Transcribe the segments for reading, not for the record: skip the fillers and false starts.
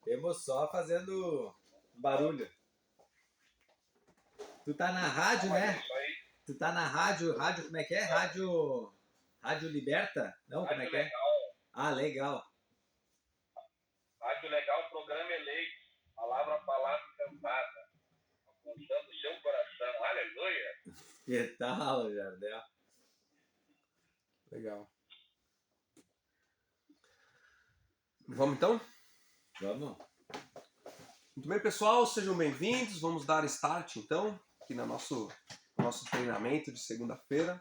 Temos só fazendo barulho. Tu tá na rádio, Mas é né? isso aí. Tu tá na rádio, como é que é? Rádio Liberta? Não, como é Rádio que é? Legal. Ah, legal. Rádio Legal, programa eleito. Palavra a palavra cantada. Alcançando o seu coração. Aleluia. Que tal, Jardel? Legal. Vamos então? Vamos? Muito bem, pessoal, sejam bem-vindos. Vamos dar start então, aqui no nosso treinamento de segunda-feira.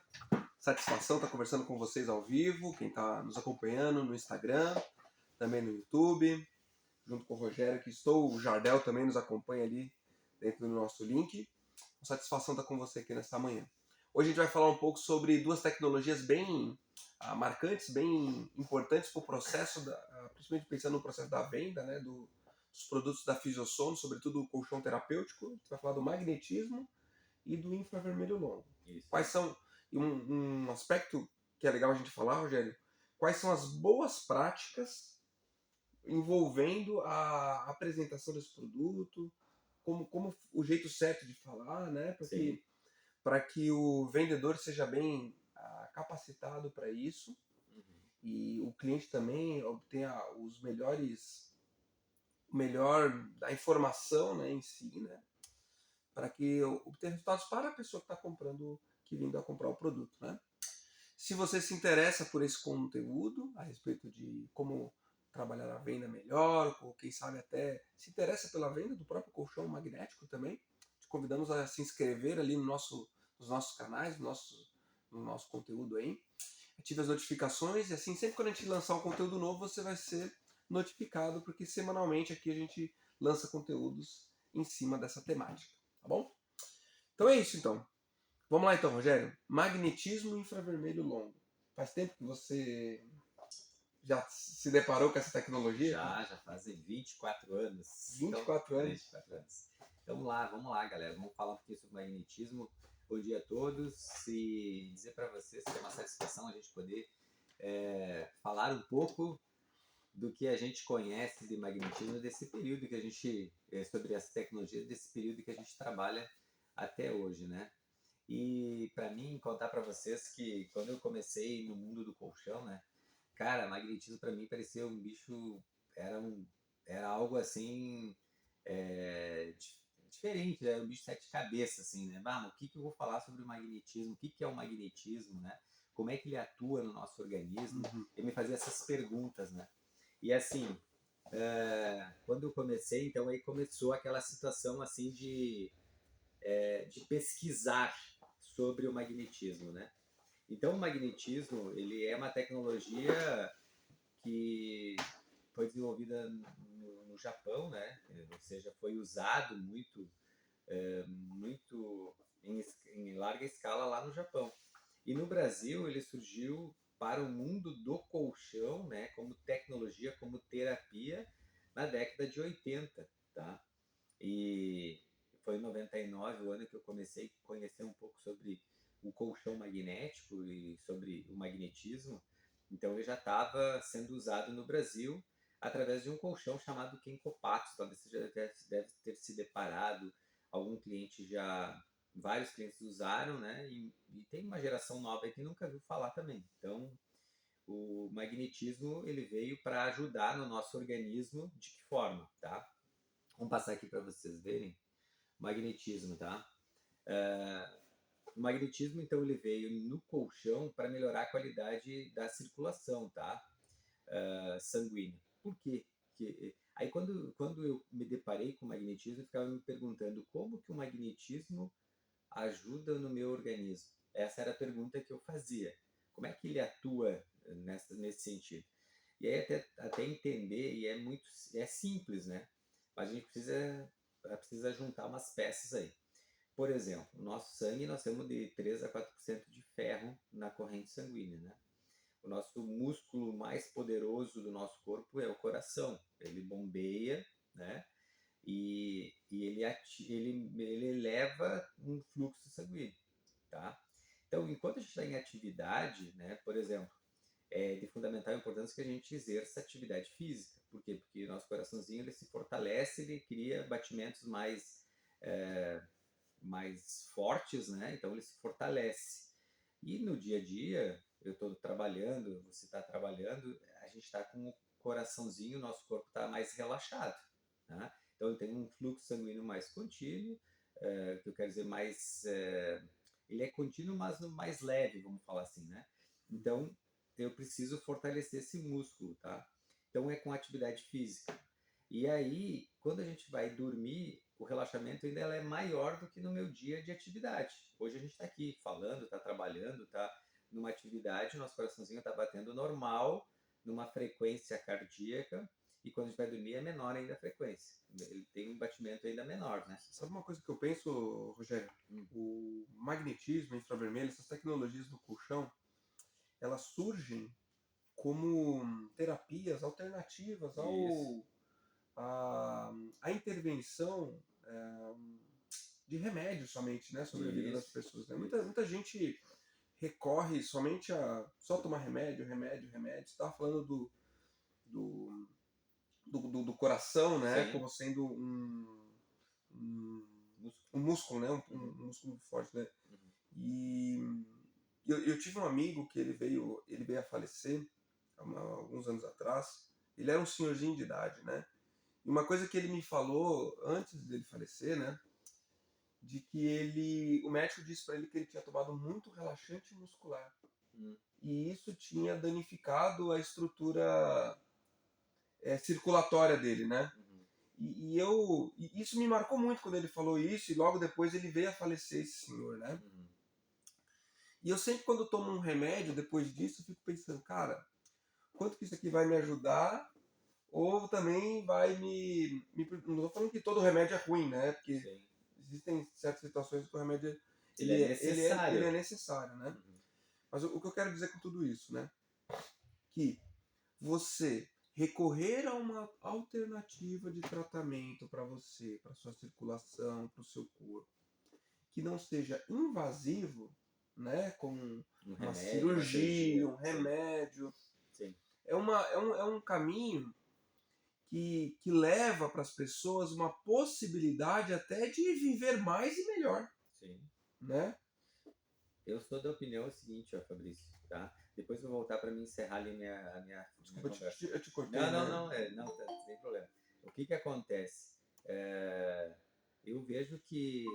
Satisfação estar conversando com vocês ao vivo, quem está nos acompanhando no Instagram, também no YouTube, junto com o Rogério, que estou, o Jardel também nos acompanha ali dentro do nosso link. Satisfação estar com você aqui nesta manhã. Hoje a gente vai falar um pouco sobre duas tecnologias bem marcantes, bem importantes para o processo, principalmente pensando no processo da venda, né, dos produtos da Fisiosono, sobretudo o colchão terapêutico. A gente vai falar do magnetismo e do infravermelho longo. Isso. Quais são, um aspecto que é legal a gente falar, Rogério, quais são as boas práticas envolvendo a apresentação desse produto, como o jeito certo de falar, né, para que o vendedor seja bem capacitado para isso, e o cliente também obtenha o melhor da informação, né, em si, né, para que obtenha resultados para a pessoa que está comprando, que vindo a comprar o produto, né. Se você se interessa por esse conteúdo a respeito de como trabalhar a venda melhor, ou quem sabe até se interessa pela venda do próprio colchão magnético também, te convidamos a se inscrever ali nos nossos canais, no nosso conteúdo aí. Ative as notificações e assim, sempre quando a gente lançar um conteúdo novo, você vai ser notificado, porque semanalmente aqui a gente lança conteúdos em cima dessa temática, tá bom? Então é isso então. Vamos lá então, Rogério. Magnetismo infravermelho longo. Faz tempo que você já se deparou com essa tecnologia? Já fazem 24 anos. 24 anos. 24 anos. Então vamos lá, galera. Vamos falar um pouquinho sobre magnetismo. Bom dia a todos e dizer para vocês que é uma satisfação a gente poder falar um pouco do que a gente conhece de magnetismo desse período que a gente, sobre as tecnologias desse período que a gente trabalha até hoje, né? E para mim, contar para vocês que quando eu comecei no mundo do colchão, né? Cara, magnetismo para mim parecia um bicho, era algo assim, diferente, era um bicho de sete cabeças, assim, né? O que eu vou falar sobre o magnetismo? O que é o magnetismo, né? Como é que ele atua no nosso organismo? Eu me fazia essas perguntas, né? E assim, quando eu comecei, então aí começou aquela situação assim de pesquisar sobre o magnetismo, né? Então o magnetismo, ele é uma tecnologia que foi desenvolvida no Japão, né? Ou seja, foi usado muito em larga escala lá no Japão. E no Brasil ele surgiu para o mundo do colchão, né, como tecnologia, como terapia, na década de 80, tá? E foi em 99 o ano que eu comecei a conhecer um pouco sobre o colchão magnético e sobre o magnetismo. Então ele já estava sendo usado no Brasil através de um colchão chamado Kenkopatos. Talvez você já deve ter se deparado, vários clientes usaram, né? E tem uma geração nova aí que nunca viu falar também. Então o magnetismo ele veio para ajudar no nosso organismo de que forma, tá? Vamos passar aqui para vocês verem. Magnetismo, tá? O magnetismo, então, ele veio no colchão para melhorar a qualidade da circulação, tá? Sanguínea. Por quê? Aí, quando eu me deparei com o magnetismo, eu ficava me perguntando como que o magnetismo ajuda no meu organismo? Essa era a pergunta que eu fazia. Como é que ele atua nesse sentido? E aí, até entender, e é simples, né? Mas a gente precisa juntar umas peças aí. Por exemplo, no nosso sangue nós temos de 3 a 4% de ferro na corrente sanguínea, né? O nosso músculo mais poderoso do nosso corpo é o coração. Ele bombeia, né? E ele eleva um fluxo sanguíneo, tá? Então, enquanto a gente está em atividade, né? Por exemplo, é de fundamental importância que a gente exerça atividade física. Por quê? Porque o nosso coraçãozinho ele se fortalece, ele cria batimentos mais fortes, né? Então ele se fortalece. E no dia a dia, eu estou trabalhando, você está trabalhando, a gente está com o coraçãozinho, o nosso corpo está mais relaxado, né? Então ele tem um fluxo sanguíneo mais contínuo, que eu quero dizer ele é contínuo, mas mais leve, vamos falar assim, né? Então eu preciso fortalecer esse músculo, tá? Então é com atividade física. E aí, quando a gente vai dormir, o relaxamento ainda é maior do que no meu dia de atividade. Hoje a gente está aqui falando, está trabalhando, está numa atividade, nosso coraçãozinho está batendo normal, numa frequência cardíaca, e quando a gente vai dormir é menor ainda a frequência. Ele tem um batimento ainda menor, né? Sabe uma coisa que eu penso, Rogério? O magnetismo, infravermelho, essas tecnologias do colchão, elas surgem como terapias alternativas Isso. à intervenção de remédios somente, né, sobre a vida das Isso. pessoas. Né? Isso. Muita gente recorre somente a só tomar remédio. Você estava falando do coração, né, Sim. como sendo um músculo, né, um músculo forte, né? Uhum. E eu tive um amigo que ele veio a falecer alguns anos atrás. Ele era um senhorzinho de idade, né? E uma coisa que ele me falou antes dele falecer, né, de que o médico disse para ele que ele tinha tomado muito relaxante muscular. E isso tinha danificado a estrutura circulatória dele, né? E isso me marcou muito quando ele falou isso, e logo depois ele veio a falecer, esse senhor, né? E eu sempre, quando tomo um remédio, depois disso, eu fico pensando, cara, quanto que isso aqui vai me ajudar, ou também vai não estou falando que todo remédio é ruim, né? Porque Sim. existem certas situações que o remédio Ele é necessário. ele é necessário, né? Mas o que eu quero dizer com tudo isso, né? Que você recorrer a uma alternativa de tratamento para você, para sua circulação, para o seu corpo, que não seja invasivo, né, como uma cirurgia, um remédio, sim. É um caminho que leva para as pessoas uma possibilidade até de viver mais e melhor. Sim. Né? Eu sou da opinião seguinte, ó, Fabrício, tá? Depois eu vou voltar para me encerrar ali a minha Desculpa, conversa. eu te cortei. Não, sem problema. O que acontece? Eu vejo que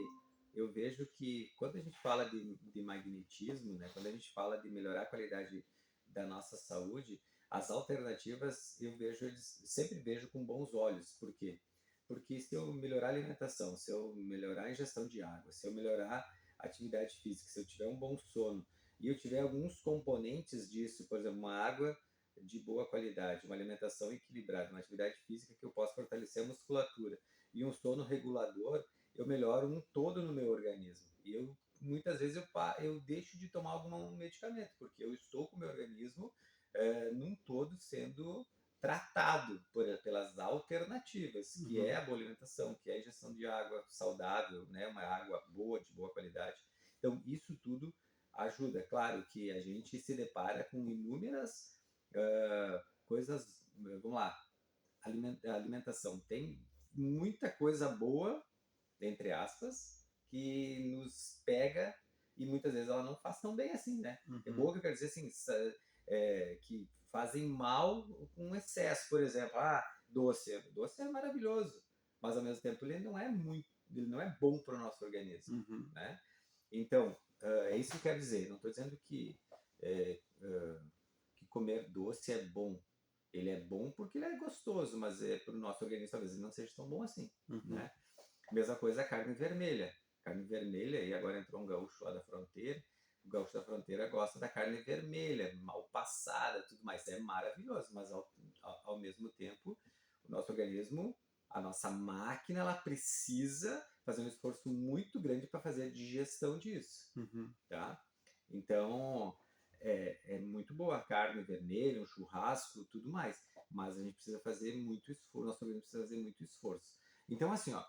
quando a gente fala de magnetismo, né, quando a gente fala de melhorar a qualidade da nossa saúde, as alternativas sempre vejo com bons olhos. Por quê? Porque se eu melhorar a alimentação, se eu melhorar a ingestão de água, se eu melhorar a atividade física, se eu tiver um bom sono e eu tiver alguns componentes disso, por exemplo, uma água de boa qualidade, uma alimentação equilibrada, uma atividade física que eu possa fortalecer a musculatura e um sono regulador, eu melhoro um todo no meu organismo. E muitas vezes eu deixo de tomar algum medicamento, porque eu estou com o meu organismo num todo sendo tratado pelas alternativas, que é a boa alimentação, que é a ingestão de água saudável, né, uma água boa, de boa qualidade. Então, isso tudo ajuda. Claro que a gente se depara com inúmeras coisas. Vamos lá, alimentação. Tem muita coisa boa, entre aspas, que nos pega e muitas vezes ela não faz tão bem assim, né? É boa que eu quero dizer assim, que fazem mal com excesso, por exemplo, doce é maravilhoso, mas ao mesmo tempo ele não é bom para o nosso organismo, né? Então, é isso que eu quero dizer. Não estou dizendo que comer doce é bom. Ele é bom porque ele é gostoso, mas para o nosso organismo talvez ele não seja tão bom assim, né? Mesma coisa a carne vermelha. Carne vermelha, e agora entrou um gaúcho lá da fronteira, o gaúcho da fronteira gosta da carne vermelha, mal passada, tudo mais. É maravilhoso, mas ao mesmo tempo, o nosso organismo, a nossa máquina, ela precisa fazer um esforço muito grande para fazer a digestão disso, tá? Então, é muito boa a carne vermelha, um churrasco, tudo mais, mas a gente precisa fazer muito esforço, nosso organismo precisa fazer muito esforço. Então, assim, ó,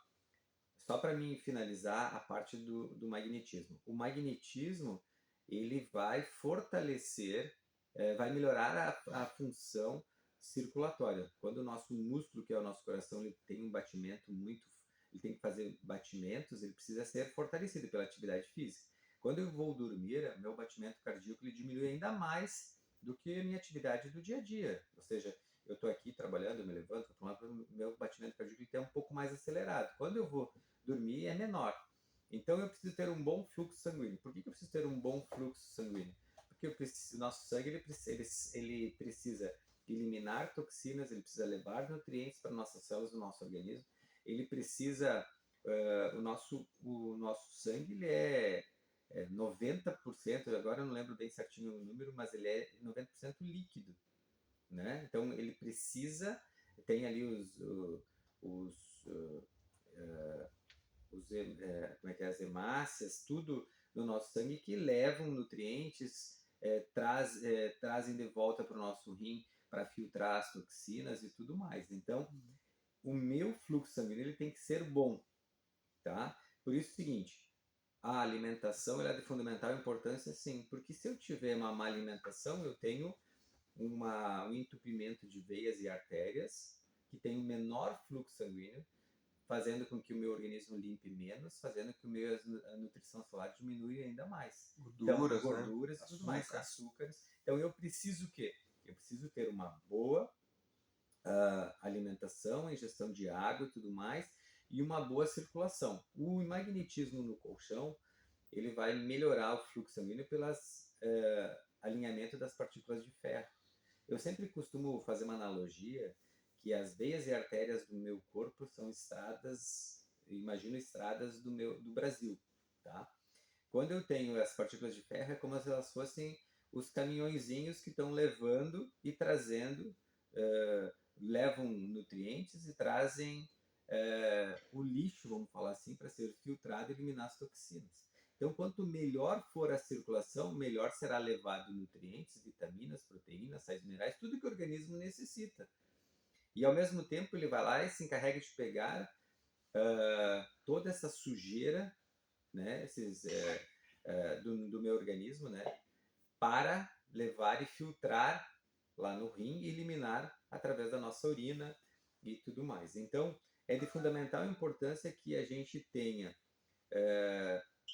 só para mim finalizar a parte do magnetismo. O magnetismo, ele vai fortalecer vai melhorar a função circulatória. Quando o nosso músculo, que é o nosso coração, ele tem um batimento ele tem que fazer batimentos, ele precisa ser fortalecido pela atividade física. Quando eu vou dormir, meu batimento cardíaco ele diminui ainda mais do que a minha atividade do dia a dia. Ou seja, eu estou aqui trabalhando, eu me levanto, meu batimento cardíaco está um pouco mais acelerado. Quando eu vou dormir, é menor. Então eu preciso ter um bom fluxo sanguíneo. Por que eu preciso ter um bom fluxo sanguíneo? Porque o nosso sangue ele precisa eliminar toxinas, ele precisa levar nutrientes para nossas células do nosso organismo. Ele precisa, o nosso sangue ele é 90%, agora eu não lembro bem certinho o número, mas ele é 90% líquido, né? Então ele precisa, tem ali como é que é, as hemácias, tudo no nosso sangue que levam nutrientes, trazem de volta para o nosso rim para filtrar as toxinas e tudo mais. Então, o meu fluxo sanguíneo ele tem que ser bom, tá? Por isso é o seguinte, a alimentação ela é de fundamental importância, sim, porque se eu tiver uma má alimentação, eu tenho um entupimento de veias e artérias, que tem um menor fluxo sanguíneo, fazendo com que o meu organismo limpe menos, fazendo com que a nutrição celular diminua ainda mais. Gorduras, então, gorduras né? E tudo mais, açúcares. Então eu preciso o quê? Eu preciso ter uma boa alimentação, ingestão de água e tudo mais, e uma boa circulação. O magnetismo no colchão, ele vai melhorar o fluxo sanguíneo pelas alinhamento das partículas de ferro. Eu sempre costumo fazer uma analogia que as veias e artérias do meu corpo são estradas, imagino estradas do Brasil, tá? Quando eu tenho as partículas de ferro, é como se elas fossem os caminhõezinhos que estão levando e trazendo, levam nutrientes e trazem o lixo, vamos falar assim, para ser filtrado e eliminar as toxinas. Então, quanto melhor for a circulação, melhor será levado nutrientes, vitaminas, proteínas, sais minerais, tudo que o organismo necessita. E ao mesmo tempo ele vai lá e se encarrega de pegar toda essa sujeira, né, do meu organismo, né, para levar e filtrar lá no rim e eliminar através da nossa urina e tudo mais. Então, é de fundamental importância que a gente tenha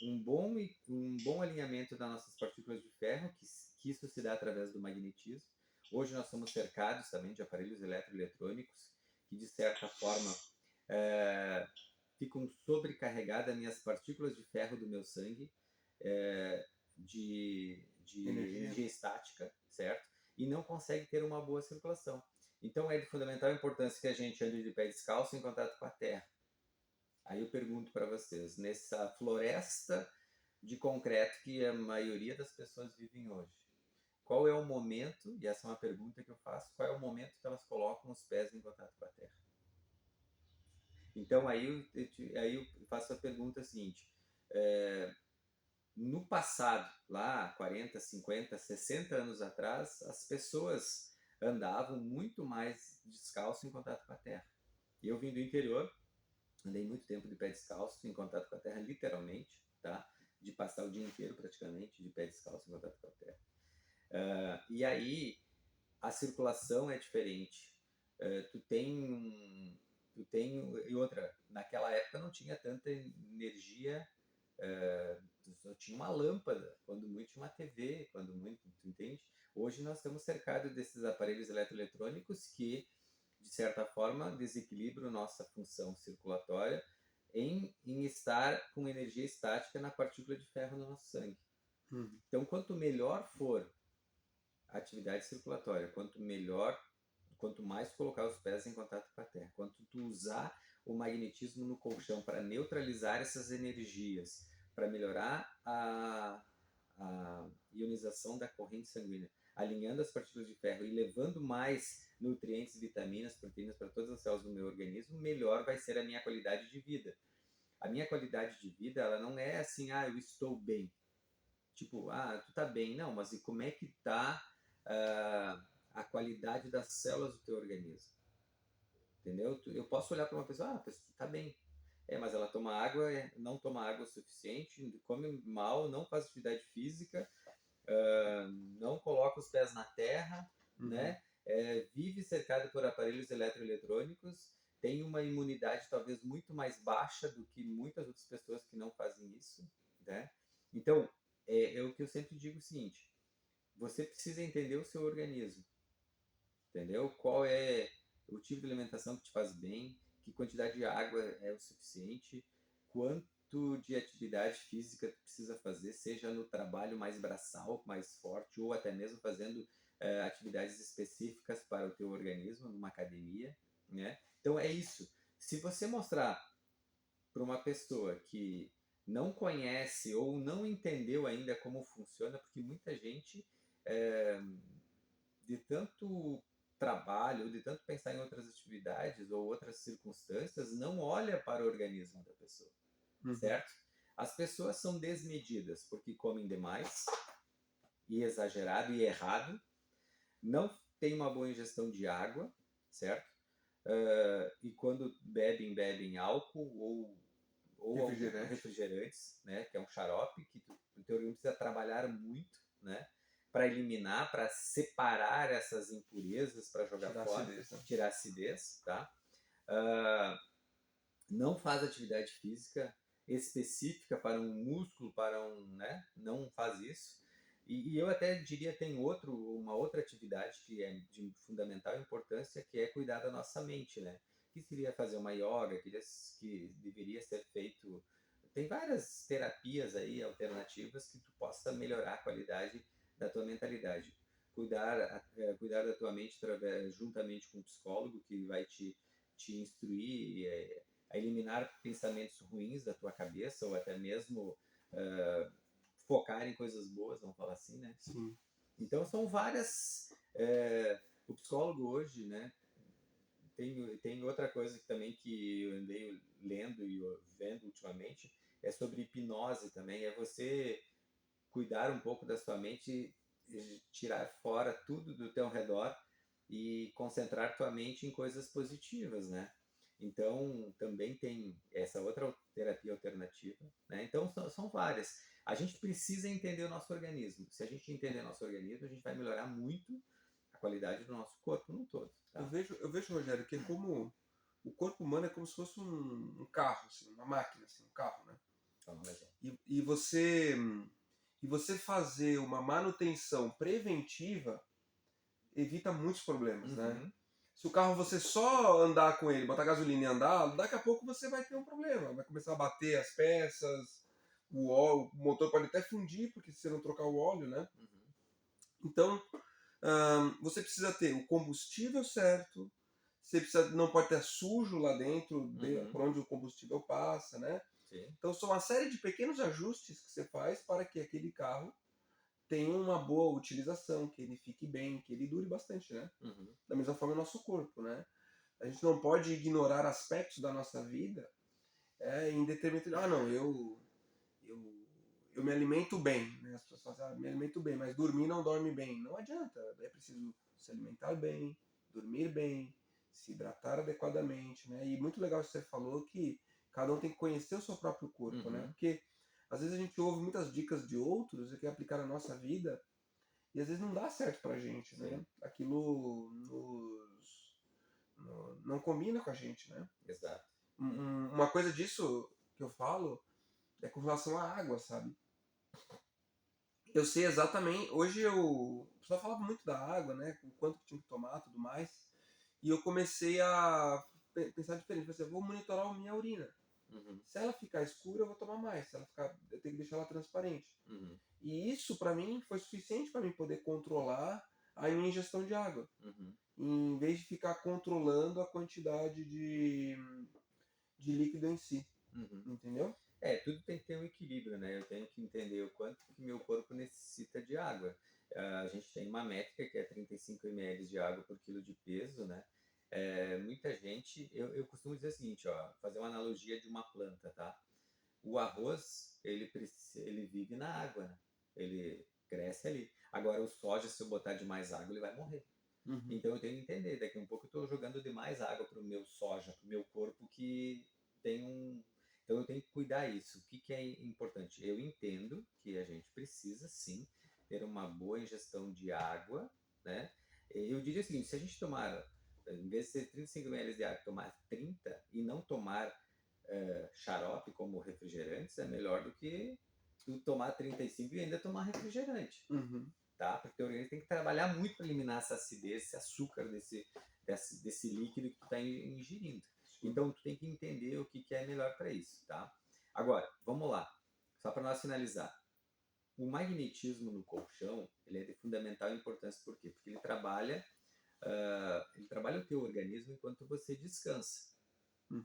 um bom alinhamento das nossas partículas de ferro, que isso se dá através do magnetismo. Hoje nós somos cercados também de aparelhos eletroeletrônicos que, de certa forma, ficam sobrecarregadas minhas partículas de ferro do meu sangue, de energia estática, certo? E não consegue ter uma boa circulação. Então é de fundamental importância que a gente ande de pé descalço em contato com a terra. Aí eu pergunto para vocês, nessa floresta de concreto que a maioria das pessoas vivem hoje, qual é o momento, e essa é uma pergunta que eu faço, qual é o momento que elas colocam os pés em contato com a terra? Então aí eu faço a pergunta seguinte, no passado, lá 40, 50, 60 anos atrás, as pessoas andavam muito mais descalço em contato com a terra. E eu vim do interior, andei muito tempo de pé descalço, em contato com a terra, literalmente, tá? De passar o dia inteiro, praticamente, de pé descalço em contato com a terra. E aí, a circulação é diferente. E outra, naquela época não tinha tanta energia, só tinha uma lâmpada, quando muito tinha uma TV, quando muito, tu entende? Hoje nós estamos cercados desses aparelhos eletroeletrônicos que, de certa forma, desequilibram nossa função circulatória em estar com energia estática na partícula de ferro no nosso sangue. Então, quanto melhor for a atividade circulatória, quanto mais colocar os pés em contato com a terra, quanto tu usar o magnetismo no colchão para neutralizar essas energias, para melhorar a ionização da corrente sanguínea, alinhando as partículas de ferro e levando mais nutrientes, vitaminas, proteínas para todas as células do meu organismo, melhor vai ser a minha qualidade de vida. A minha qualidade de vida, ela não é assim, eu estou bem. Tipo, tu tá bem. Não, mas e como é que tá a qualidade das células do teu organismo? Entendeu? Eu posso olhar para uma pessoa, a pessoa tá bem. Mas ela toma água, não toma água o suficiente, come mal, não faz atividade física, não coloca os pés na terra, Uhum. né? Vive cercado por aparelhos eletroeletrônicos, tem uma imunidade talvez muito mais baixa do que muitas outras pessoas que não fazem isso, né? Então, é o que eu sempre digo o seguinte: você precisa entender o seu organismo, entendeu? Qual é o tipo de alimentação que te faz bem, que quantidade de água é o suficiente, quanto de atividade física tu precisa fazer, seja no trabalho mais braçal, mais forte, ou até mesmo fazendo atividades específicas para o teu organismo, numa academia, né? Então é isso. Se você mostrar para uma pessoa que não conhece ou não entendeu ainda como funciona, porque muita gente é, de tanto trabalho, de tanto pensar em outras atividades ou outras circunstâncias, não olha para o organismo da pessoa, Uhum. certo? As pessoas são desmedidas porque comem demais e exagerado e errado, não tem uma boa ingestão de água, certo? E quando bebem álcool ou algum Refrigerante. refrigerantes, né, que é um xarope que o teu organismo precisa trabalhar muito, né, para eliminar, para separar essas impurezas, para jogar Tirar a fora, acidez, né? tirar a acidez, tá? Ah, não faz atividade física específica para um músculo, para um, né? Não faz isso. E eu até diria tem uma outra atividade que é de fundamental importância, que é cuidar da nossa mente, né? Que seria fazer uma yoga, que deveria ser feito. Tem várias terapias aí alternativas que tu possa melhorar a qualidade da tua mentalidade. Cuidar da tua mente juntamente com um psicólogo que vai te instruir a eliminar pensamentos ruins da tua cabeça ou até mesmo uh, focar em coisas boas, vamos falar assim, né? Sim. Então são várias. O psicólogo hoje, né? Tem outra coisa também que eu andei lendo e vendo ultimamente, é sobre hipnose também. É você cuidar um pouco da sua mente, tirar fora tudo do teu redor e concentrar tua mente em coisas positivas, né? Então, também tem essa outra terapia alternativa, né? Então, são várias. A gente precisa entender o nosso organismo. Se a gente entender o nosso organismo, a gente vai melhorar muito a qualidade do nosso corpo no todo, tá? Eu vejo, Rogério, que é como o corpo humano é como se fosse um carro, assim, uma máquina, assim, um carro, né? Vamos lá, gente. E você fazer uma manutenção preventiva evita muitos problemas, né? Uhum, Se o carro você só andar com ele, botar gasolina e andar, daqui a pouco você vai ter um problema. Vai começar a bater as peças, o óleo, o motor pode até fundir, porque se você não trocar o óleo, né? uhum, Então, você precisa ter o combustível certo, você precisa, não pode ter sujo lá dentro, uhum, por onde o combustível passa, né? sim, Então, são uma série de pequenos ajustes que você faz para que aquele carro tenha uma boa utilização, que ele fique bem, que ele dure bastante, né? uhum, Da mesma forma o nosso corpo, né? A gente não pode ignorar aspectos da nossa vida em determinado... Ah, não, eu, eu me alimento bem, né? As pessoas falam, me alimento bem, mas dormir não dorme bem. Não adianta, é preciso se alimentar bem, dormir bem, se hidratar adequadamente, né? E muito legal que você falou que cada um tem que conhecer o seu próprio corpo, né? uhum, Porque às vezes a gente ouve muitas dicas de outros e quer aplicar na nossa vida e às vezes não dá certo pra gente, né? sim, Aquilo não combina com a gente, né? exato. Uma coisa disso que eu falo é com relação à água, sabe? Eu sei exatamente. Hoje o pessoal falava muito da água, né? O quanto que tinha que tomar, tudo mais. E eu comecei a pensar diferente. Falei assim, eu vou monitorar a minha urina. Uhum, Se ela ficar escura, eu vou tomar mais. Se ela ficar, eu tenho que deixar ela transparente. uhum, E isso para mim foi suficiente para mim poder controlar a minha ingestão de água, uhum, em vez de ficar controlando a quantidade de líquido em si, uhum. entendeu? Tudo tem que ter um equilíbrio, né? Eu tenho que entender o quanto que meu corpo necessita de água. A gente tem uma métrica que é 35 ml de água por quilo de peso, né? Muita gente, eu costumo dizer o seguinte, ó, fazer uma analogia de uma planta, tá? O arroz, ele vive na água, né? Ele cresce ali. Agora, o soja, se eu botar demais água, ele vai morrer. Uhum. Então, eu tenho que entender. Daqui a um pouco eu estou jogando demais água para o meu soja, para o meu corpo, que tem um. Então, eu tenho que cuidar isso. O que é importante? Eu entendo que a gente precisa, sim, ter uma boa ingestão de água, né? Eu diria o seguinte, se a gente tomar, em vez de ser 35 ml de água, tomar 30 e não tomar xarope como refrigerantes, é melhor do que tu tomar 35 e ainda tomar refrigerante, Uhum. tá? Porque o organismo tem que trabalhar muito para eliminar essa acidez, esse açúcar desse líquido que tu está ingerindo. Então, tu tem que entender o que é melhor para isso, tá? Agora, vamos lá. Só para nós finalizar. O magnetismo no colchão, ele é de fundamental importância. Por quê? Porque ele trabalha o teu organismo enquanto você descansa.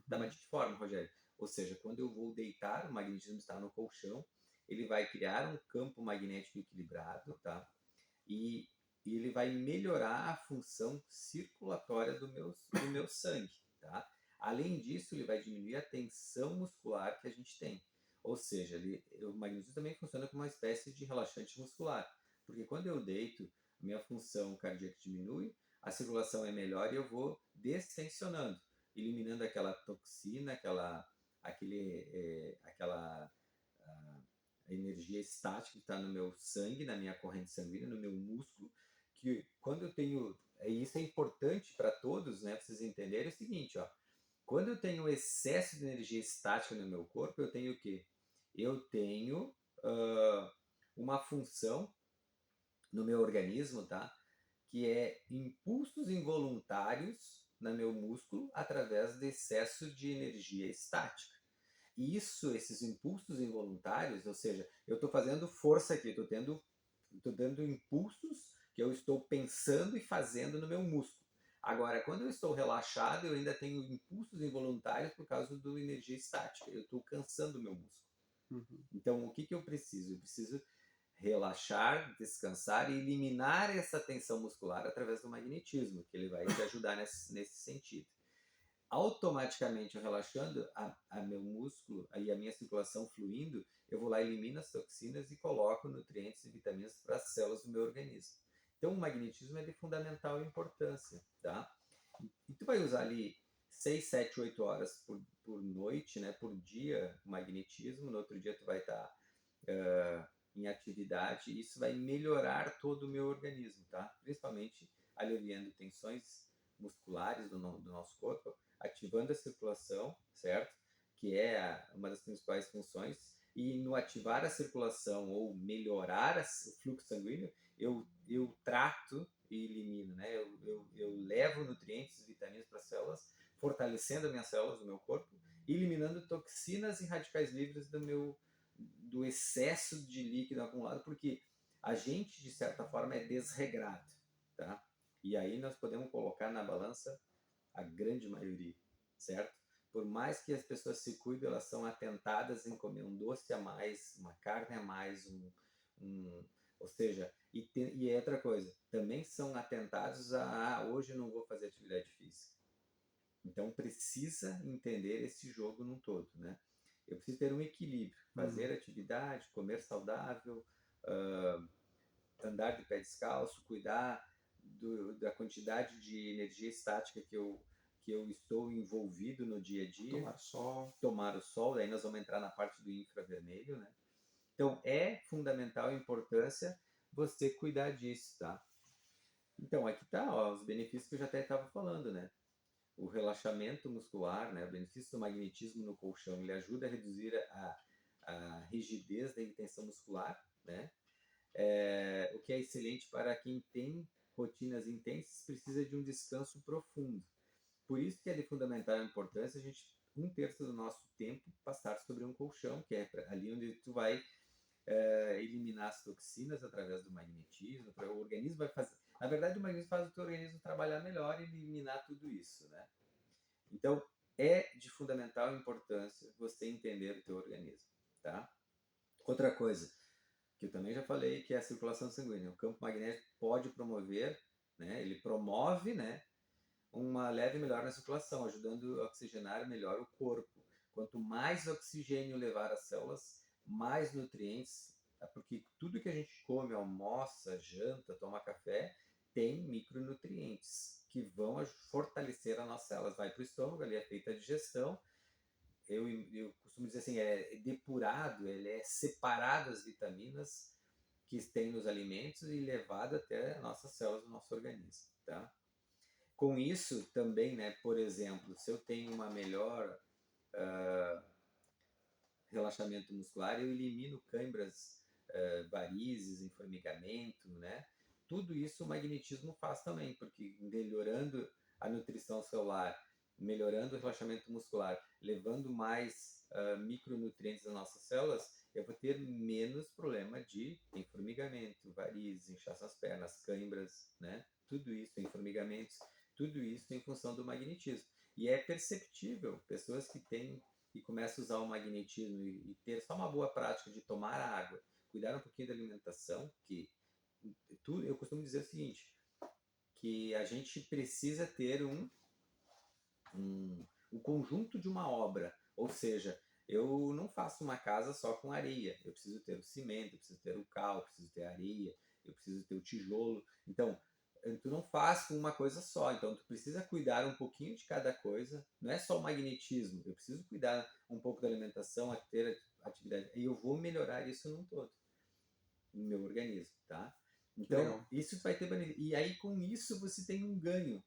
Tá, mas de que forma, Rogério? Ou seja, quando eu vou deitar, o magnetismo está no colchão, ele vai criar um campo magnético equilibrado, tá? E ele vai melhorar a função circulatória do meu sangue, tá? Além disso, ele vai diminuir a tensão muscular que a gente tem. Ou seja, o magnetismo também funciona como uma espécie de relaxante muscular. Porque quando eu deito, minha função cardíaca diminui, a circulação é melhor e eu vou destensionando, eliminando aquela toxina, aquela energia estática que está no meu sangue, na minha corrente sanguínea, no meu músculo, que quando eu tenho... Isso é importante para todos, né? Para vocês entenderem o seguinte, ó. Quando eu tenho excesso de energia estática no meu corpo, eu tenho o quê? Eu tenho uma função no meu organismo, tá? Que é impulsos involuntários no meu músculo através de excesso de energia estática. E esses impulsos involuntários, ou seja, eu estou fazendo força aqui, estou dando impulsos que eu estou pensando e fazendo no meu músculo. Agora, quando eu estou relaxado, eu ainda tenho impulsos involuntários por causa da energia estática. Eu estou cansando o meu músculo. Uhum. Então, o que eu preciso? Eu preciso relaxar, descansar e eliminar essa tensão muscular através do magnetismo, que ele vai te ajudar nesse sentido. Automaticamente, eu relaxando a meu músculo e a minha circulação fluindo, eu vou lá, elimino as toxinas e coloco nutrientes e vitaminas para as células do meu organismo. Então, o magnetismo é de fundamental importância, tá? E tu vai usar ali 6, 7, 8 horas por noite, né, por dia, o magnetismo. No outro dia tu vai estar em atividade, e isso vai melhorar todo o meu organismo, tá? Principalmente aliviando tensões musculares do nosso corpo, ativando a circulação, certo? Que é uma das principais funções. E no ativar a circulação ou melhorar o fluxo sanguíneo, eu trato e elimino, né? Eu levo nutrientes e vitaminas para as células, fortalecendo as minhas células do meu corpo, eliminando toxinas e radicais livres do excesso de líquido acumulado, porque a gente, de certa forma, é desregrado, tá? E aí nós podemos colocar na balança a grande maioria, certo? Por mais que as pessoas se cuidem, elas são atentadas em comer um doce a mais, uma carne a mais, ou seja, e é outra coisa, também são atentados hoje eu não vou fazer atividade física. Então precisa entender esse jogo num todo, né? Eu preciso ter um equilíbrio, fazer atividade, comer saudável, andar de pé descalço, cuidar da quantidade de energia estática que eu estou envolvido no dia a dia. Tomar o sol, daí nós vamos entrar na parte do infravermelho, né? Então é fundamental a importância você cuidar disso, tá? Então aqui tá, ó, os benefícios que eu já até estava falando, né? O relaxamento muscular, né? O benefício do magnetismo no colchão, ele ajuda a reduzir a rigidez da tensão muscular, né? O que é excelente para quem tem rotinas intensas, precisa de um descanso profundo. Por isso que é de fundamental importância a gente, 1/3 do nosso tempo, passar sobre um colchão, que é ali onde tu vai eliminar as toxinas através do magnetismo. O organismo vai fazer... Na verdade, o magnetismo faz o teu organismo trabalhar melhor e eliminar tudo isso, né? Então, é de fundamental importância você entender o teu organismo, tá? Outra coisa, que eu também já falei, que é a circulação sanguínea. O campo magnético pode promover, né? Ele promove, né? Uma leve melhora na circulação, ajudando a oxigenar melhor o corpo. Quanto mais oxigênio levar às células, mais nutrientes, porque tudo que a gente come, almoça, janta, toma café, tem micronutrientes que vão fortalecer as nossas células. Vai para o estômago, ali é feita a digestão. Eu costumo dizer assim, é depurado, ele é separado as vitaminas que tem nos alimentos e levado até nossas células do nosso organismo, tá? Com isso também, né, por exemplo, se eu tenho uma melhor relaxamento muscular, eu elimino câimbras, varizes, enformigamento, né? Tudo isso o magnetismo faz também, porque melhorando a nutrição celular, melhorando o relaxamento muscular, levando mais micronutrientes às nossas células, eu vou ter menos problema de enformigamento, varizes, inchaço nas pernas, câimbras, né? Tudo isso, enformigamentos, tudo isso em função do magnetismo. E é perceptível, pessoas que têm e começam a usar o magnetismo e ter só uma boa prática de tomar água, cuidar um pouquinho da alimentação, que tudo, eu costumo dizer o seguinte, que a gente precisa ter um conjunto de uma obra, ou seja, eu não faço uma casa só com areia, eu preciso ter o cimento, eu preciso ter o cal, eu preciso ter a areia, eu preciso ter o tijolo, então tu não faz com uma coisa só, então tu precisa cuidar um pouquinho de cada coisa, não é só o magnetismo, eu preciso cuidar um pouco da alimentação, a ter atividade, e eu vou melhorar isso num todo, no meu organismo, tá? Então, Legal. isso vai ter benefício. E aí, com isso, você tem um ganho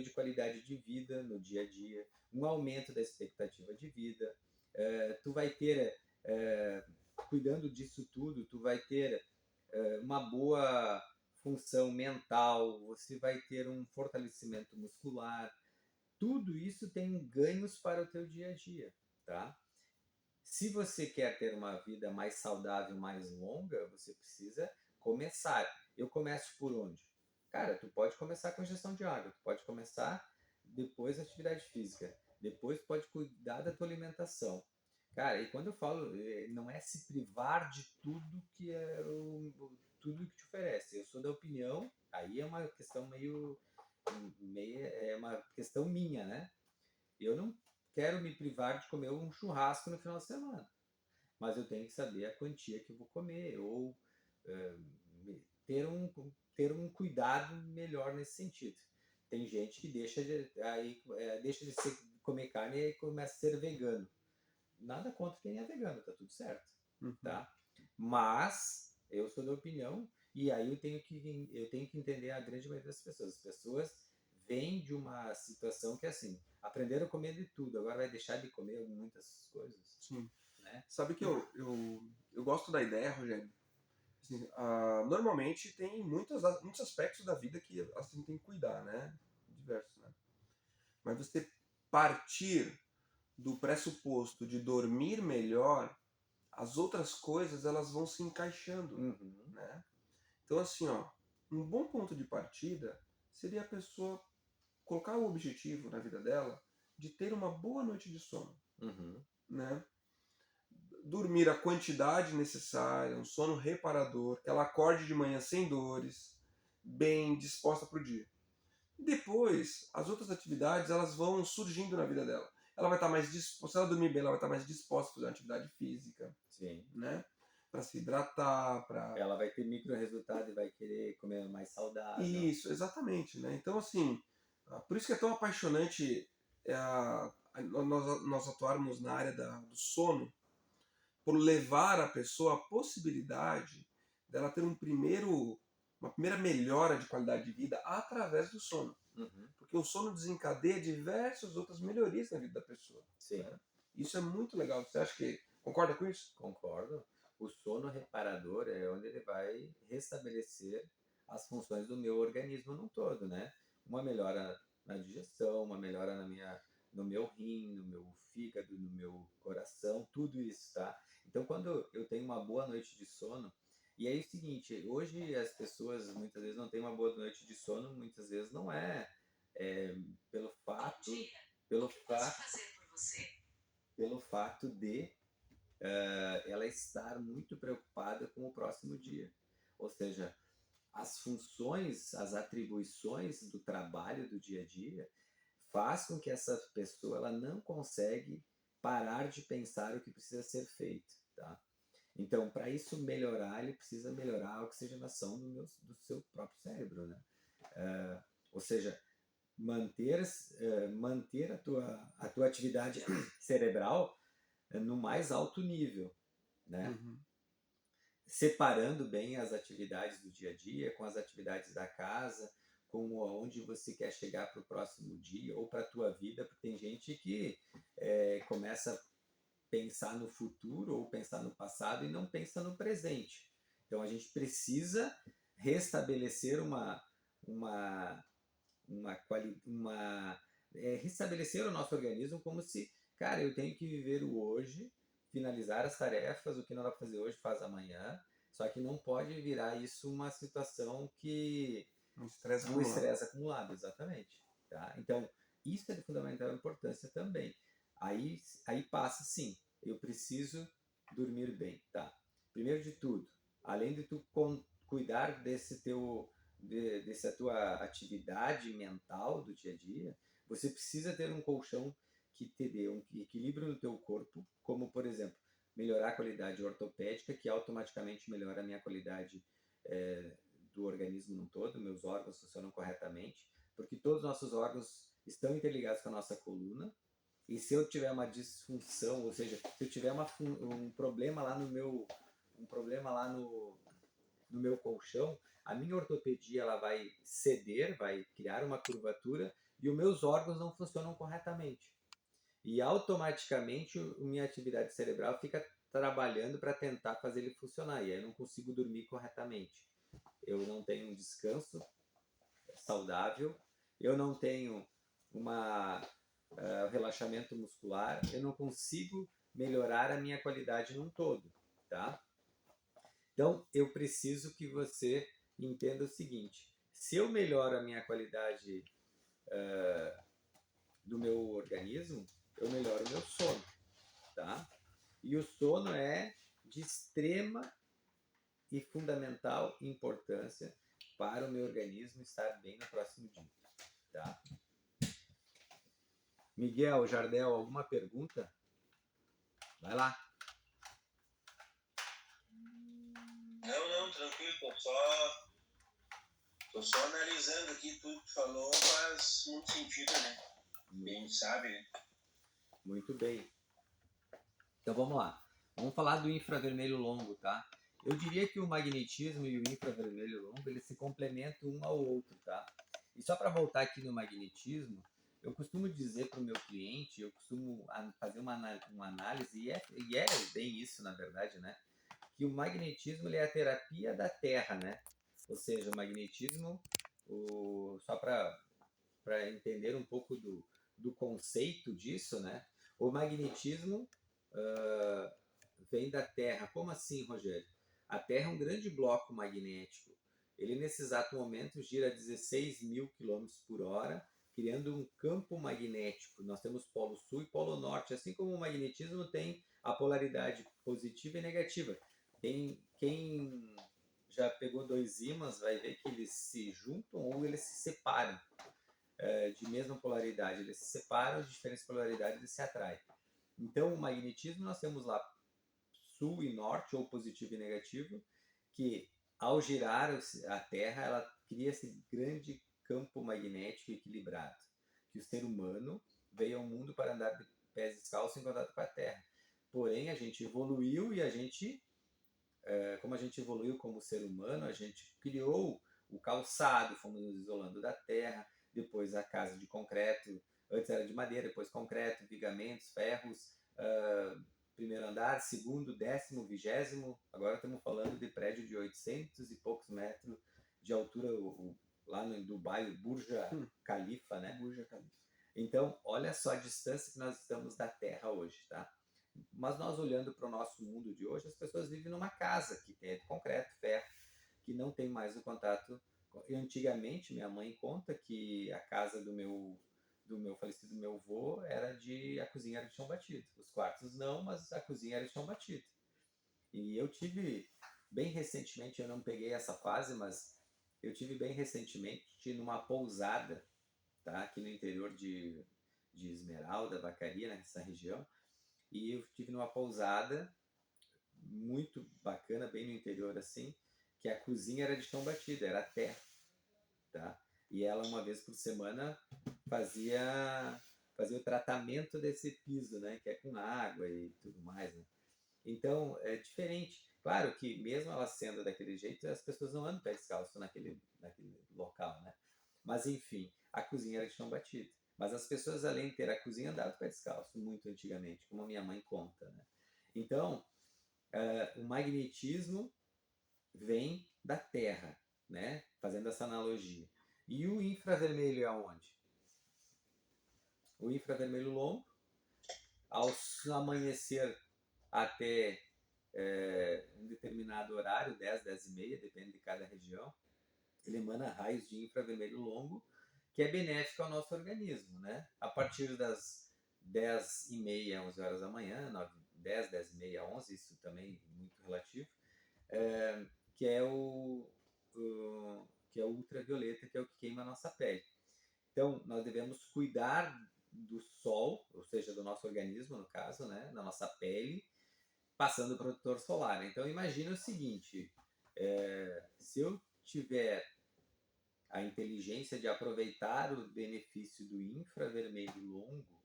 de qualidade de vida no dia a dia, um aumento da expectativa de vida. Tu vai ter, cuidando disso tudo, tu vai ter uma boa função mental, você vai ter um fortalecimento muscular. Tudo isso tem ganhos para o teu dia a dia, tá? Se você quer ter uma vida mais saudável, mais longa, você precisa começar. Eu começo por onde? Cara, tu pode começar com ingestão de água, tu pode começar depois atividade física, depois pode cuidar da tua alimentação. Cara, e quando eu falo, não é se privar de tudo que é tudo que te oferece. Eu sou da opinião, aí é uma questão meio é uma questão minha, né? Eu não quero me privar de comer um churrasco no final de semana, mas eu tenho que saber a quantia que eu vou comer, ou eh, ter, um, ter um cuidado melhor nesse sentido. Tem gente que deixa de comer carne e começa a ser vegano. Nada contra quem é vegano, tá tudo certo, Uhum. tá? Mas eu sou da opinião, e aí eu tenho que entender a grande maioria das pessoas. As pessoas vêm de uma situação que é assim, aprenderam a comer de tudo, agora vai deixar de comer muitas coisas, Sim. né? Sabe que eu gosto da ideia, Rogério. Assim, normalmente tem muitos aspectos da vida que assim tem que cuidar, né? Diversos, né? Mas você partir do pressuposto de dormir melhor, as outras coisas elas vão se encaixando, Uhum, né? Então assim, ó, um bom ponto de partida seria a pessoa colocar o objetivo na vida dela de ter uma boa noite de sono, uhum, né? Dormir a quantidade necessária, um sono reparador, que ela acorde de manhã sem dores, bem disposta para o dia. Depois, as outras atividades elas vão surgindo na vida dela. Ela vai estar mais disposta, se ela dormir bem, ela vai estar mais disposta a fazer uma atividade física, sim. né? Para se hidratar, para Ela vai ter micro resultado e vai querer comer mais saudável. isso, exatamente, né? Então assim, por isso que é tão apaixonante nós atuarmos na área do sono, por levar a pessoa a possibilidade dela ter uma primeira melhora de qualidade de vida através do sono. Uhum, Porque o sono desencadeia diversas outras melhorias na vida da pessoa. sim. Né? Isso é muito legal. Você acha que concorda com isso? Concordo. O sono reparador é onde ele vai restabelecer as funções do meu organismo num todo, né? Uma melhora na digestão, uma melhora no meu rim, no meu fígado, no meu coração, tudo isso, tá? Então, quando eu tenho uma boa noite de sono, e aí é o seguinte, hoje as pessoas muitas vezes não têm uma boa noite de sono, muitas vezes não é pelo fato, pelo fato, pelo fato de ela estar muito preocupada com o próximo dia. Ou seja, as funções, as atribuições do trabalho do dia a dia faz com que essa pessoa ela não consegue parar de pensar o que precisa ser feito, tá? Então, para isso melhorar, ele precisa melhorar a oxigenação do seu próprio cérebro, né? Ou seja, manter a tua atividade cerebral no mais alto nível, né? Uhum. separando bem as atividades do dia a dia, com as atividades da casa, com aonde você quer chegar para o próximo dia ou para a tua vida, porque tem gente que começa a pensar no futuro ou pensar no passado e não pensa no presente. Então a gente precisa restabelecer restabelecer o nosso organismo como se, cara, eu tenho que viver o hoje, finalizar as tarefas, o que não dá para fazer hoje faz amanhã, só que não pode virar isso uma situação que Um estresse um acumulado. estresse acumulado, exatamente. Tá? Então, isso é de fundamental importância também. Aí passa, sim, eu preciso dormir bem. Tá? Primeiro de tudo, além de tu cuidar dessa tua atividade mental do dia a dia, você precisa ter um colchão que te dê um equilíbrio no teu corpo, como, por exemplo, melhorar a qualidade ortopédica, que automaticamente melhora a minha qualidade do organismo no todo, meus órgãos funcionam corretamente, porque todos os nossos órgãos estão interligados com a nossa coluna, e se eu tiver uma disfunção, ou seja, se eu tiver um problema lá no meu colchão, a minha ortopedia ela vai ceder, vai criar uma curvatura e os meus órgãos não funcionam corretamente. E automaticamente minha atividade cerebral fica trabalhando para tentar fazer ele funcionar, e aí eu não consigo dormir corretamente. Eu não tenho um descanso saudável, eu não tenho relaxamento muscular, eu não consigo melhorar a minha qualidade num todo, tá? Então, eu preciso que você entenda o seguinte: se eu melhoro a minha qualidade do meu organismo, eu melhoro o meu sono, tá? E o sono é de extrema e fundamental importância para o meu organismo estar bem no próximo dia, tá? Miguel, Jardel, alguma pergunta? Vai lá. Não, tranquilo, tô só analisando aqui tudo que tu falou, faz muito sentido, né? A gente sabe, né? Muito bem. Então vamos lá. Vamos falar do infravermelho longo, tá? Eu diria que o magnetismo e o infravermelho longo, eles se complementam um ao outro, tá? E só para voltar aqui no magnetismo, eu costumo dizer para o meu cliente, eu costumo fazer uma análise, e é bem isso, na verdade, né? Que o magnetismo ele é a terapia da Terra, né? Ou seja, o magnetismo, só para entender um pouco do conceito disso, né? O magnetismo vem da Terra. Como assim, Rogério? A Terra é um grande bloco magnético. Ele, nesse exato momento, gira a 16 mil quilômetros por hora, criando um campo magnético. Nós temos polo sul e polo norte, assim como o magnetismo tem a polaridade positiva e negativa. Quem já pegou dois ímãs vai ver que eles se juntam ou eles se separam de mesma polaridade. Eles se separam de diferentes polaridades e se atraem. Então, o magnetismo, nós temos lá sul e norte, ou positivo e negativo, que ao girar a Terra, ela cria esse grande campo magnético equilibrado, que o ser humano veio ao mundo para andar de pés descalços em contato com a Terra. Porém, a gente evoluiu e como a gente evoluiu como ser humano, a gente criou o calçado, fomos nos isolando da terra, depois a casa de concreto, antes era de madeira, depois concreto, vigamentos, ferros, primeiro andar, segundo, 10º, 20º, agora estamos falando de prédio de 800 e poucos metros de altura, lá no Dubai, o Burj Khalifa, né? Burj Khalifa. Então, olha só a distância que nós estamos da Terra hoje, tá? Mas nós olhando para o nosso mundo de hoje, as pessoas vivem numa casa que tem concreto, ferro, que não tem mais o contato. E antigamente, minha mãe conta que a casa do meu falecido meu avô a cozinha era de chão batido. Os quartos não, mas a cozinha era de chão batido. E eu tive bem recentemente, eu não peguei essa fase, mas eu tive bem recentemente numa pousada, tá? Aqui no interior de Esmeralda, Vacaria, nessa região. E eu estive numa pousada muito bacana, bem no interior assim, que a cozinha era de chão batido, era terra, tá? E ela uma vez por semana fazia o tratamento desse piso, né, que é com água e tudo mais, né? Então, é diferente. Claro que mesmo ela sendo daquele jeito, as pessoas não andam pé descalço naquele local, né? Mas enfim, a cozinha era de chão batido. Mas as pessoas, além de ter a cozinha, andavam pé descalço, muito antigamente, como a minha mãe conta, né? Então, o magnetismo vem da Terra, né? Fazendo essa analogia. E o infravermelho é aonde? O infravermelho longo, ao amanhecer até um determinado horário, 10, 10 e meia, depende de cada região, ele emana raios de infravermelho longo, que é benéfico ao nosso organismo, né? A partir das 10 e meia, 11 horas da manhã, 10, 10 e meia, 11, isso também muito relativo, que é que é o ultravioleta, que é o que queima a nossa pele. Então, nós devemos cuidar do sol, ou seja, do nosso organismo, no caso, né, da nossa pele, passando o protetor solar. Então, imagine o seguinte, se eu tiver a inteligência de aproveitar o benefício do infravermelho longo,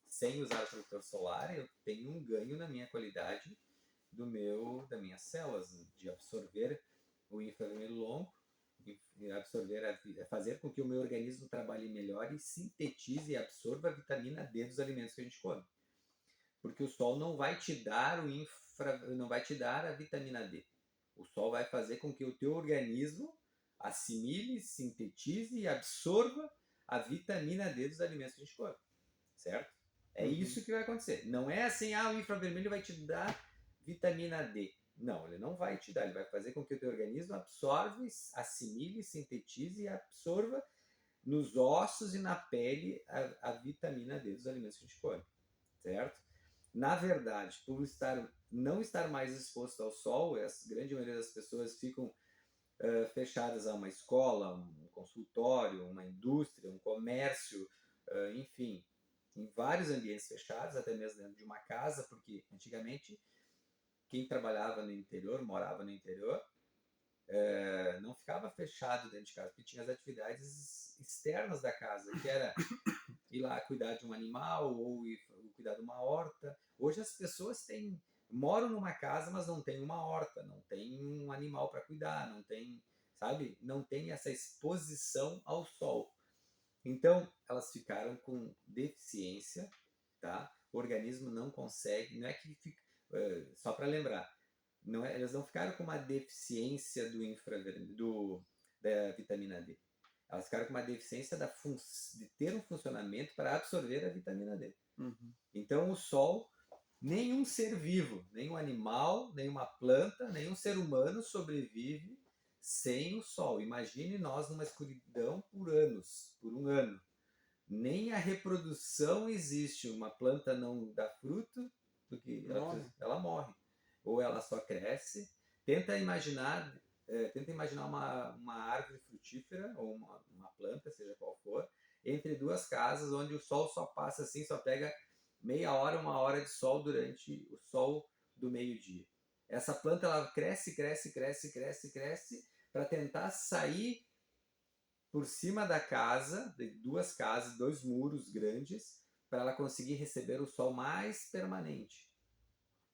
sem usar o protetor solar, eu tenho um ganho na minha qualidade das minhas células, de absorver o infravermelho longo, fazer com que o meu organismo trabalhe melhor e sintetize e absorva a vitamina D dos alimentos que a gente come. Porque o sol não vai te dar não vai te dar a vitamina D. O sol vai fazer com que o teu organismo assimile, sintetize e absorva a vitamina D dos alimentos que a gente come. Certo? É isso que vai acontecer. Não é assim, o infravermelho vai te dar vitamina D. Não, ele não vai te dar. Ele vai fazer com que o teu organismo absorva, assimile, sintetize e absorva nos ossos e na pele a vitamina D dos alimentos que a gente come. Certo? Na verdade, por não estar mais exposto ao sol, a grande maioria das pessoas ficam fechadas a uma escola, um consultório, uma indústria, um comércio, enfim, em vários ambientes fechados, até mesmo dentro de uma casa, porque antigamente quem trabalhava no interior, morava no interior, não ficava fechado dentro de casa, porque tinha as atividades externas da casa, que era ir lá cuidar de um animal ou ir cuidar de uma horta. Hoje as pessoas moram numa casa, mas não tem uma horta, não tem um animal para cuidar, não tem, sabe? Não tem essa exposição ao sol. Então, elas ficaram com deficiência, tá? O organismo não consegue, não é que fica, só para lembrar, elas não ficaram com uma deficiência da vitamina D. Elas ficaram com uma deficiência de ter um funcionamento para absorver a vitamina D. Uhum. Então, o sol, nenhum ser vivo, nenhum animal, nenhuma planta, nenhum ser humano sobrevive sem o sol. Imagine nós numa escuridão por um ano. Nem a reprodução existe. Uma planta não dá fruto porque ela morre. Ou ela só cresce. Tenta imaginar uma árvore frutífera ou uma planta, seja qual for, entre duas casas onde o sol só passa assim, só pega meia hora, uma hora de sol durante o sol do meio-dia. Essa planta ela cresce para tentar sair por cima da casa, de duas casas, 2 muros grandes, para ela conseguir receber o sol mais permanente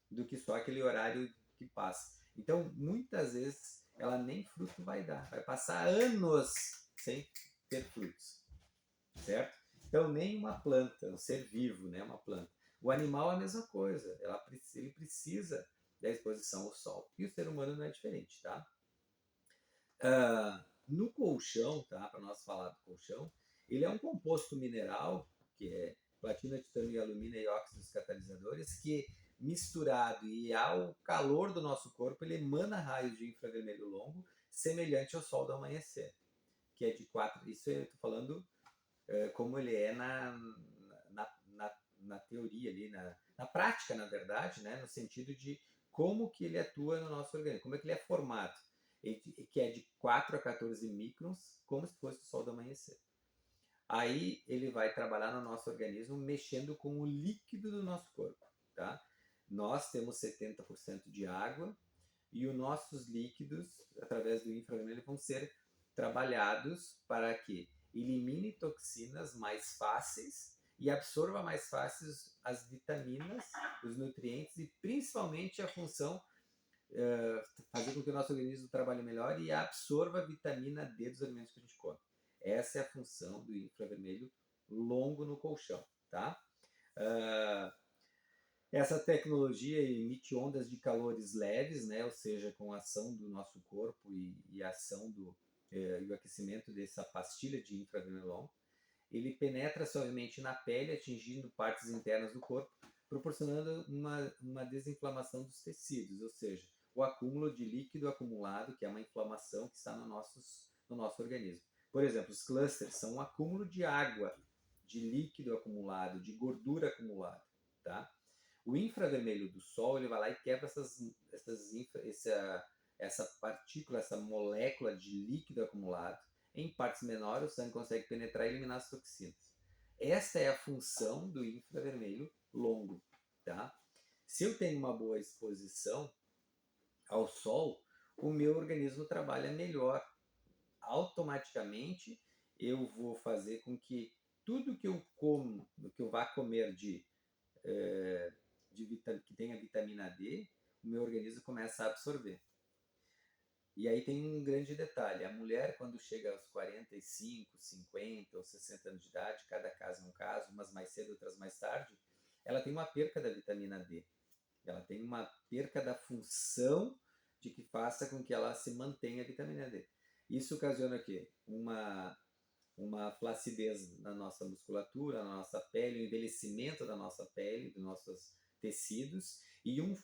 do que só aquele horário que passa. Então, muitas vezes, ela nem fruto vai dar. Vai passar anos sem ter frutos. Certo? Então, nem uma planta, um ser vivo, né, uma planta. O animal é a mesma coisa. Ele precisa da exposição ao sol. E o ser humano não é diferente, tá? No colchão, tá? Para nós falar do colchão, ele é um composto mineral, que é platina, titânio e alumínio e óxidos catalisadores, que misturado e ao calor do nosso corpo, ele emana raios de infravermelho longo, semelhante ao sol do amanhecer, que é de 4. Isso eu estou falando como ele é na teoria ali, na prática, na verdade, né? No sentido de como que ele atua no nosso organismo, como é que ele é formado, que é de 4 a 14 microns, como se fosse o sol do amanhecer. Aí ele vai trabalhar no nosso organismo mexendo com o líquido do nosso corpo, tá? Nós temos 70% de água e os nossos líquidos, através do infravermelho, vão ser trabalhados para que elimine toxinas mais fáceis e absorva mais fácil as vitaminas, os nutrientes e principalmente a função fazer com que o nosso organismo trabalhe melhor e absorva a vitamina D dos alimentos que a gente come. Essa é a função do infravermelho longo no colchão, tá? Essa tecnologia emite ondas de calores leves, né? Ou seja, com a ação do nosso corpo e a ação e o aquecimento dessa pastilha de infravermelho longo. Ele penetra suavemente na pele, atingindo partes internas do corpo, proporcionando uma desinflamação dos tecidos, ou seja, o acúmulo de líquido acumulado, que é uma inflamação que está no nosso organismo. Por exemplo, os clusters são um acúmulo de água, de líquido acumulado, de gordura acumulada, tá? O infravermelho do sol, ele vai lá e quebra essa partícula, essa molécula de líquido acumulado. Em partes menores, o sangue consegue penetrar e eliminar as toxinas. Esta é a função do infravermelho longo, tá? Se eu tenho uma boa exposição ao sol, o meu organismo trabalha melhor. Automaticamente, eu vou fazer com que tudo que eu como, que eu vá comer que tenha vitamina D, o meu organismo começa a absorver. E aí tem um grande detalhe, a mulher quando chega aos 45, 50 ou 60 anos de idade, cada caso é um caso, umas mais cedo, outras mais tarde, ela tem uma perca da vitamina D. Ela tem uma perca da função de que faça com que ela se mantenha a vitamina D. Isso ocasiona o quê? Uma flacidez na nossa musculatura, na nossa pele, o envelhecimento da nossa pele, dos nossos tecidos e um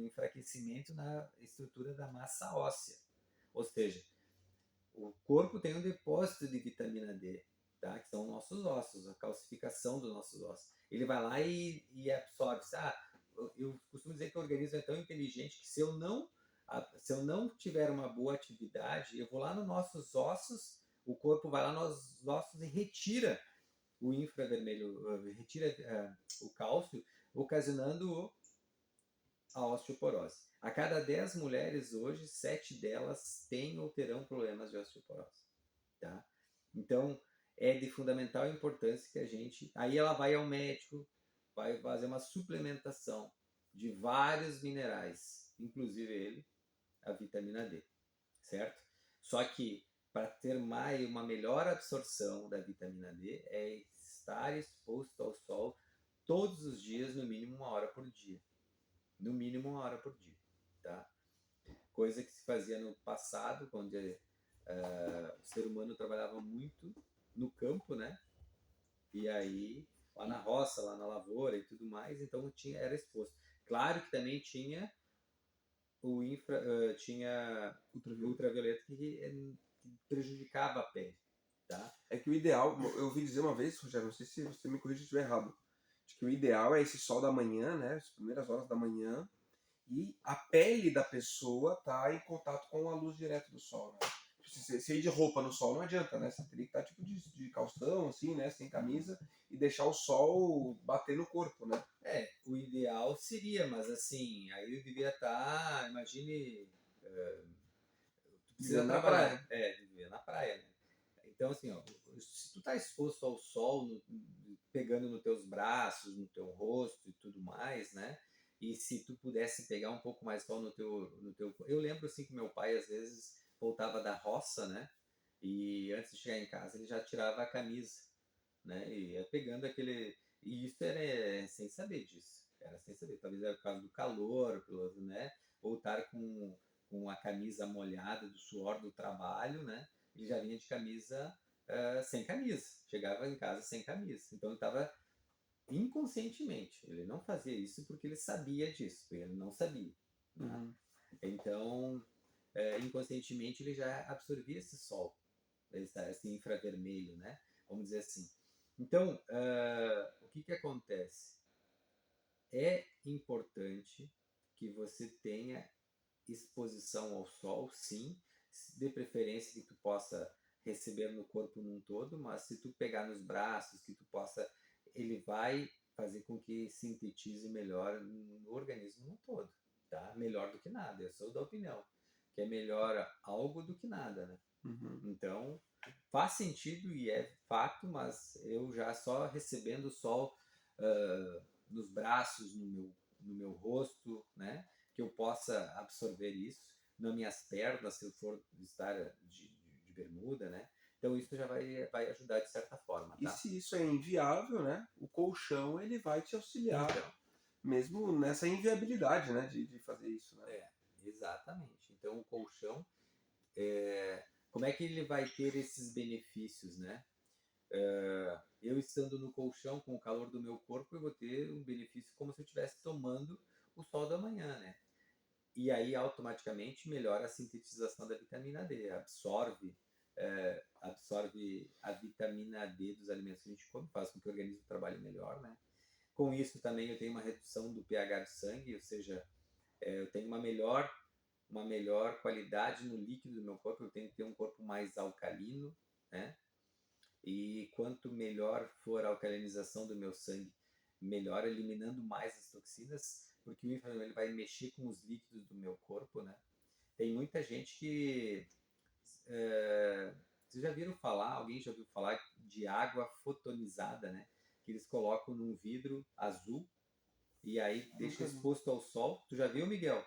enfraquecimento na estrutura da massa óssea. Ou seja, o corpo tem um depósito de vitamina D, tá? Que são nossos ossos, a calcificação dos nossos ossos. Ele vai lá e absorve. Eu costumo dizer que o organismo é tão inteligente que se eu não tiver uma boa atividade, eu vou lá nos nossos ossos, o corpo vai lá nos ossos e retira o infravermelho, retira o cálcio, ocasionando a osteoporose. A cada 10 mulheres hoje, 7 delas têm ou terão problemas de osteoporose. Tá? Então, é de fundamental importância que a gente... Aí ela vai ao médico, vai fazer uma suplementação de vários minerais, inclusive a vitamina D, certo? Só que para ter uma melhor absorção da vitamina D é estar exposto ao sol todos os dias, no mínimo 1 hora por dia. No mínimo 1 hora por dia, tá? Coisa que se fazia no passado, onde o ser humano trabalhava muito no campo, né? E aí, lá na roça, lá na lavoura e tudo mais, então era exposto. Claro que também tinha tinha ultravioleta que prejudicava a pele, tá? É que o ideal, eu ouvi dizer uma vez, Rogério, não sei se você me corrige se estiver errado, de que o ideal é esse sol da manhã, né, as primeiras horas da manhã, e a pele da pessoa tá em contato com a luz direta do sol, né? Se ir de roupa no sol não adianta, né? Você teria que estar tipo de calção, assim, né? Sem camisa, e deixar o sol bater no corpo, né? O ideal seria, mas assim, aí eu devia estar, imagine, tu precisa Vivendo na trabalhar. praia. Vivia na praia, né? Então, assim, ó, se tu tá exposto ao sol, pegando nos teus braços, no teu rosto e tudo mais, né? E se tu pudesse pegar um pouco mais sol no teu... Eu lembro, assim, que meu pai, às vezes, voltava da roça, né? E antes de chegar em casa, ele já tirava a camisa, né? E ia pegando aquele... E isso era sem saber disso. Era sem saber. Talvez era por causa do calor, né? Voltar com a camisa molhada do suor do trabalho, né? Ele já vinha de camisa sem camisa. Chegava em casa sem camisa. Então ele estava inconscientemente. Ele não fazia isso porque ele sabia disso. Porque ele não sabia. Né? Uhum. Então, inconscientemente, ele já absorvia esse sol. Esse infravermelho, né? Vamos dizer assim. Então, o que acontece? É importante que você tenha exposição ao sol, sim, de preferência que tu possa receber no corpo num todo, mas se tu pegar nos braços, que tu possa, ele vai fazer com que sintetize melhor no organismo no todo, tá? Melhor do que nada, eu sou da opinião que é melhor algo do que nada, né? Uhum. Então, faz sentido e é fato, mas eu já só recebendo o sol nos braços, no meu rosto, né? Que eu possa absorver isso, nas minhas pernas, se eu for estar de bermuda, né? Então isso já vai ajudar de certa forma, E tá? se isso é inviável, né? O colchão ele vai te auxiliar, Então, mesmo nessa inviabilidade, né? De fazer isso, né? exatamente. Então o colchão, como é que ele vai ter esses benefícios, né? Eu estando no colchão com o calor do meu corpo, eu vou ter um benefício como se eu estivesse tomando o sol da manhã, né? E aí automaticamente melhora a sintetização da vitamina D, absorve a vitamina D dos alimentos que a gente come, faz com que o organismo trabalhe melhor, né? Com isso também eu tenho uma redução do pH do sangue, ou seja, eu tenho uma melhor qualidade no líquido do meu corpo, eu tenho que ter um corpo mais alcalino, né? E quanto melhor for a alcalinização do meu sangue, melhor eliminando mais as toxinas, porque o infravermelho vai mexer com os líquidos do meu corpo, né? Tem muita gente que... vocês já viram falar, alguém já ouviu falar de água fotonizada, né? Que eles colocam num vidro azul e aí deixa Nunca vi. exposto ao sol. Tu já viu, Miguel?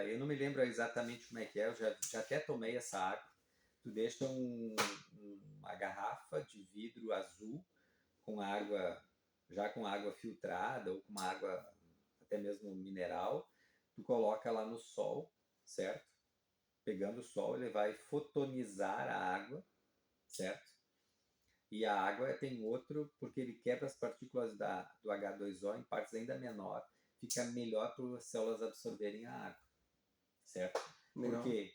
Eu não me lembro exatamente como é que é, eu já até tomei essa água. Tu deixa uma garrafa de vidro azul com água, já com água filtrada ou com uma água até mesmo mineral, tu coloca lá no sol, certo? Pegando o sol, ele vai fotonizar a água, certo? E a água tem outro, porque ele quebra as partículas do H2O em partes ainda menor, fica melhor para as células absorverem a água, certo? Legal. Porque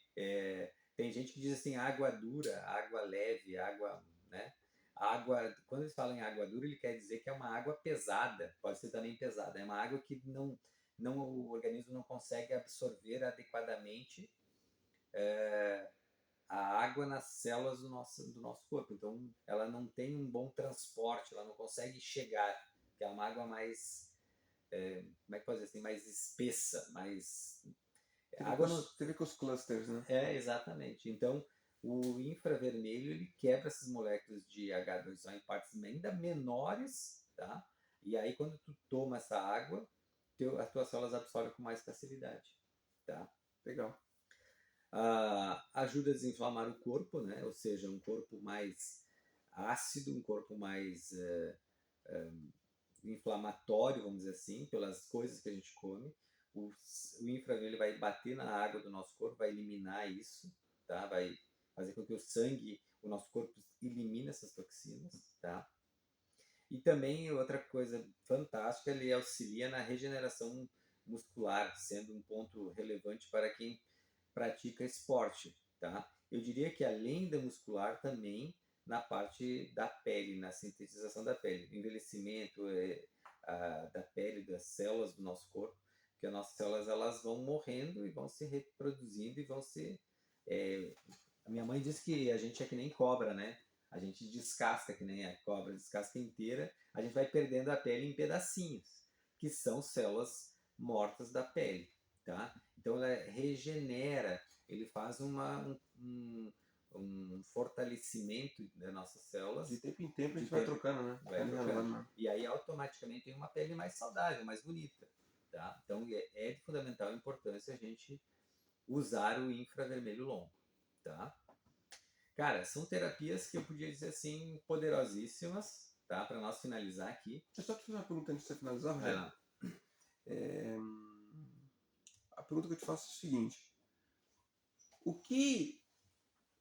tem gente que diz assim, água dura, água leve, água, né? Água, quando eles falam em água dura, ele quer dizer que é uma água pesada, pode ser também pesada, é uma água que o organismo não consegue absorver adequadamente a água nas células do nosso corpo. Então, ela não tem um bom transporte, ela não consegue chegar, porque é uma água mais, como é que pode dizer assim, mais espessa, mais... água não... Tem a ver com os clusters, né? exatamente. Então, o infravermelho, ele quebra essas moléculas de H2O em partes ainda menores, tá? E aí, quando tu toma essa água, as tuas células absorvem com mais facilidade, tá? Legal. Ajuda a desinflamar o corpo, né? Ou seja, um corpo mais ácido, um corpo mais inflamatório, vamos dizer assim, pelas coisas que a gente come. O infravermelho vai bater na água do nosso corpo, vai eliminar isso, tá? Vai fazer com que o nosso corpo elimine essas toxinas, tá? E também outra coisa fantástica, ele auxilia na regeneração muscular, sendo um ponto relevante para quem pratica esporte, tá? Eu diria que além da muscular também na parte da pele, na sintetização da pele, envelhecimento da pele, das células do nosso corpo, porque as nossas células elas vão morrendo e vão se reproduzindo e vão se... a minha mãe diz que a gente é que nem cobra, né? A gente descasca que nem a cobra, descasca inteira, a gente vai perdendo a pele em pedacinhos, que são células mortas da pele, tá? Então ela regenera, ele faz um fortalecimento das nossas células. De tempo em tempo a gente vai trocando, né? Vai trocando. Né? E aí automaticamente tem uma pele mais saudável, mais bonita, tá? Então é de fundamental importância a gente usar o infravermelho longo, tá? Cara, são terapias que eu podia dizer assim, poderosíssimas, tá? Para nós finalizar aqui. Eu só te fazer uma pergunta antes de você finalizar, Rogério. A pergunta que eu te faço é o seguinte: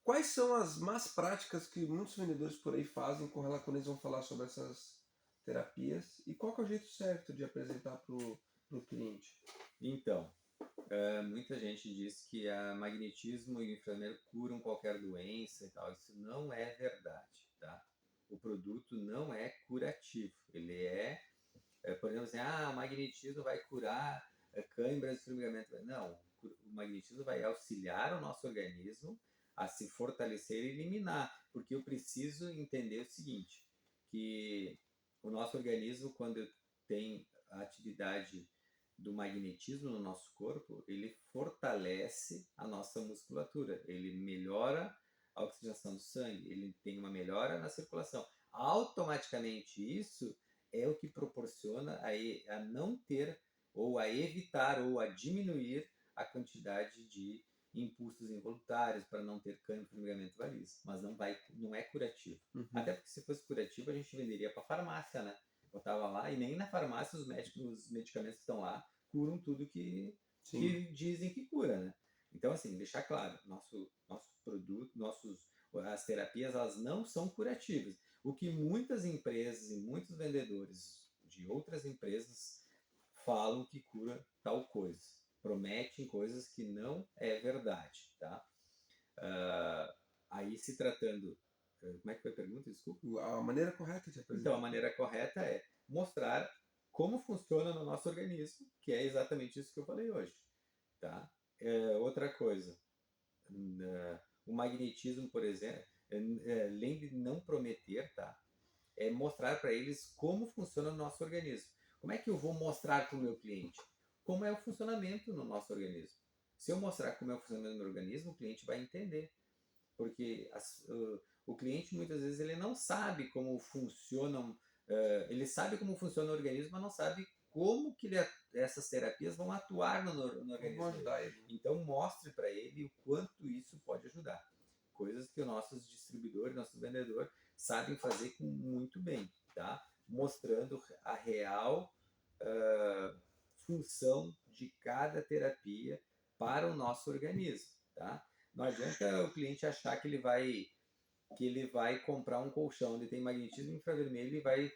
quais são as más práticas que muitos vendedores por aí fazem com relação quando eles vão falar sobre essas terapias e qual que é o jeito certo de apresentar para o cliente? Então, muita gente diz que a magnetismo e o infravermelho curam qualquer doença e tal. Isso não é verdade, tá? O produto não é curativo. Ele por exemplo, assim, o magnetismo vai curar câimbras e formigamento. Não, o magnetismo vai auxiliar o nosso organismo a se fortalecer e eliminar. Porque eu preciso entender o seguinte, que o nosso organismo, quando tem a atividade do magnetismo no nosso corpo, ele fortalece a nossa musculatura, ele melhora a oxigenação do sangue, ele tem uma melhora na circulação. Automaticamente isso é o que proporciona a não ter, ou a evitar, ou a diminuir a quantidade de impulsos involuntários para não ter câncer no ligamento variz, mas não é curativo. Até porque se fosse curativo a gente venderia para farmácia, né? Botava lá e nem na farmácia os medicamentos que estão lá curam tudo que dizem que cura, né? Então assim, deixar claro, nosso produto, as terapias, elas não são curativas. O que muitas empresas e muitos vendedores de outras empresas falam que cura tal coisa, prometem coisas que não é verdade, tá? Aí se tratando, como é que foi a pergunta? Desculpa. A maneira correta de apresentar. Então a maneira correta é mostrar como funciona no nosso organismo, que é exatamente isso que eu falei hoje, tá? Outra coisa, o magnetismo, por exemplo, além de não prometer, tá? É mostrar para eles como funciona o nosso organismo. Como é que eu vou mostrar para o meu cliente? Como é o funcionamento no nosso organismo. Se eu mostrar como é o funcionamento do meu organismo, o cliente vai entender. Porque o cliente, muitas vezes, ele não sabe como funcionam, ele sabe como funciona o organismo, mas não sabe como que essas terapias vão atuar no organismo. Vou ajudar ele. Então, mostre para ele o quanto isso pode ajudar. Coisas que os nossos distribuidores, nossos vendedores, sabem fazer muito bem, tá? Mostrando a real função de cada terapia para o nosso organismo, tá? Não adianta o cliente achar que ele vai comprar um colchão onde tem magnetismo infravermelho e vai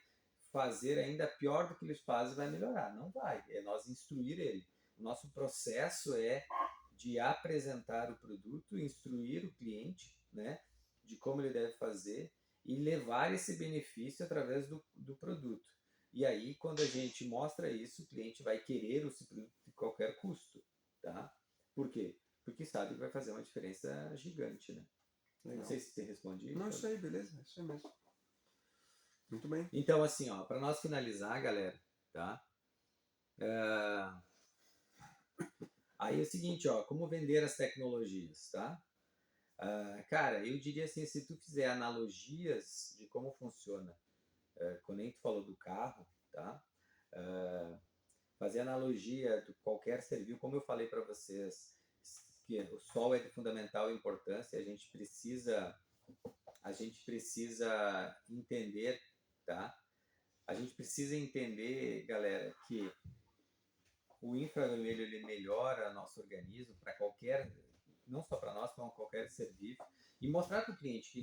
fazer ainda pior do que eles fazem e vai melhorar. Não vai, é nós instruir ele. O nosso processo é de apresentar o produto, instruir o cliente, né, de como ele deve fazer e levar esse benefício através do produto. E aí, quando a gente mostra isso, o cliente vai querer esse produto de qualquer custo, tá? Por quê? Porque sabe que vai fazer uma diferença gigante, né? Legal. Não sei se você responde. Não, isso aí, beleza, isso aí mesmo. Muito bem. Então, assim, ó, para nós finalizar, galera, tá? Aí é o seguinte, ó, como vender as tecnologias, tá? Cara, eu diria assim, se tu fizer analogias de como funciona, quando a gente falou do carro, tá? Fazer analogia de qualquer serviço, como eu falei para vocês, que o sol é de fundamental importância, a gente precisa entender, tá? A gente precisa entender, galera, que o infravermelho ele melhora nosso organismo para qualquer, não só para nós, mas qualquer ser vivo, e mostrar para o cliente que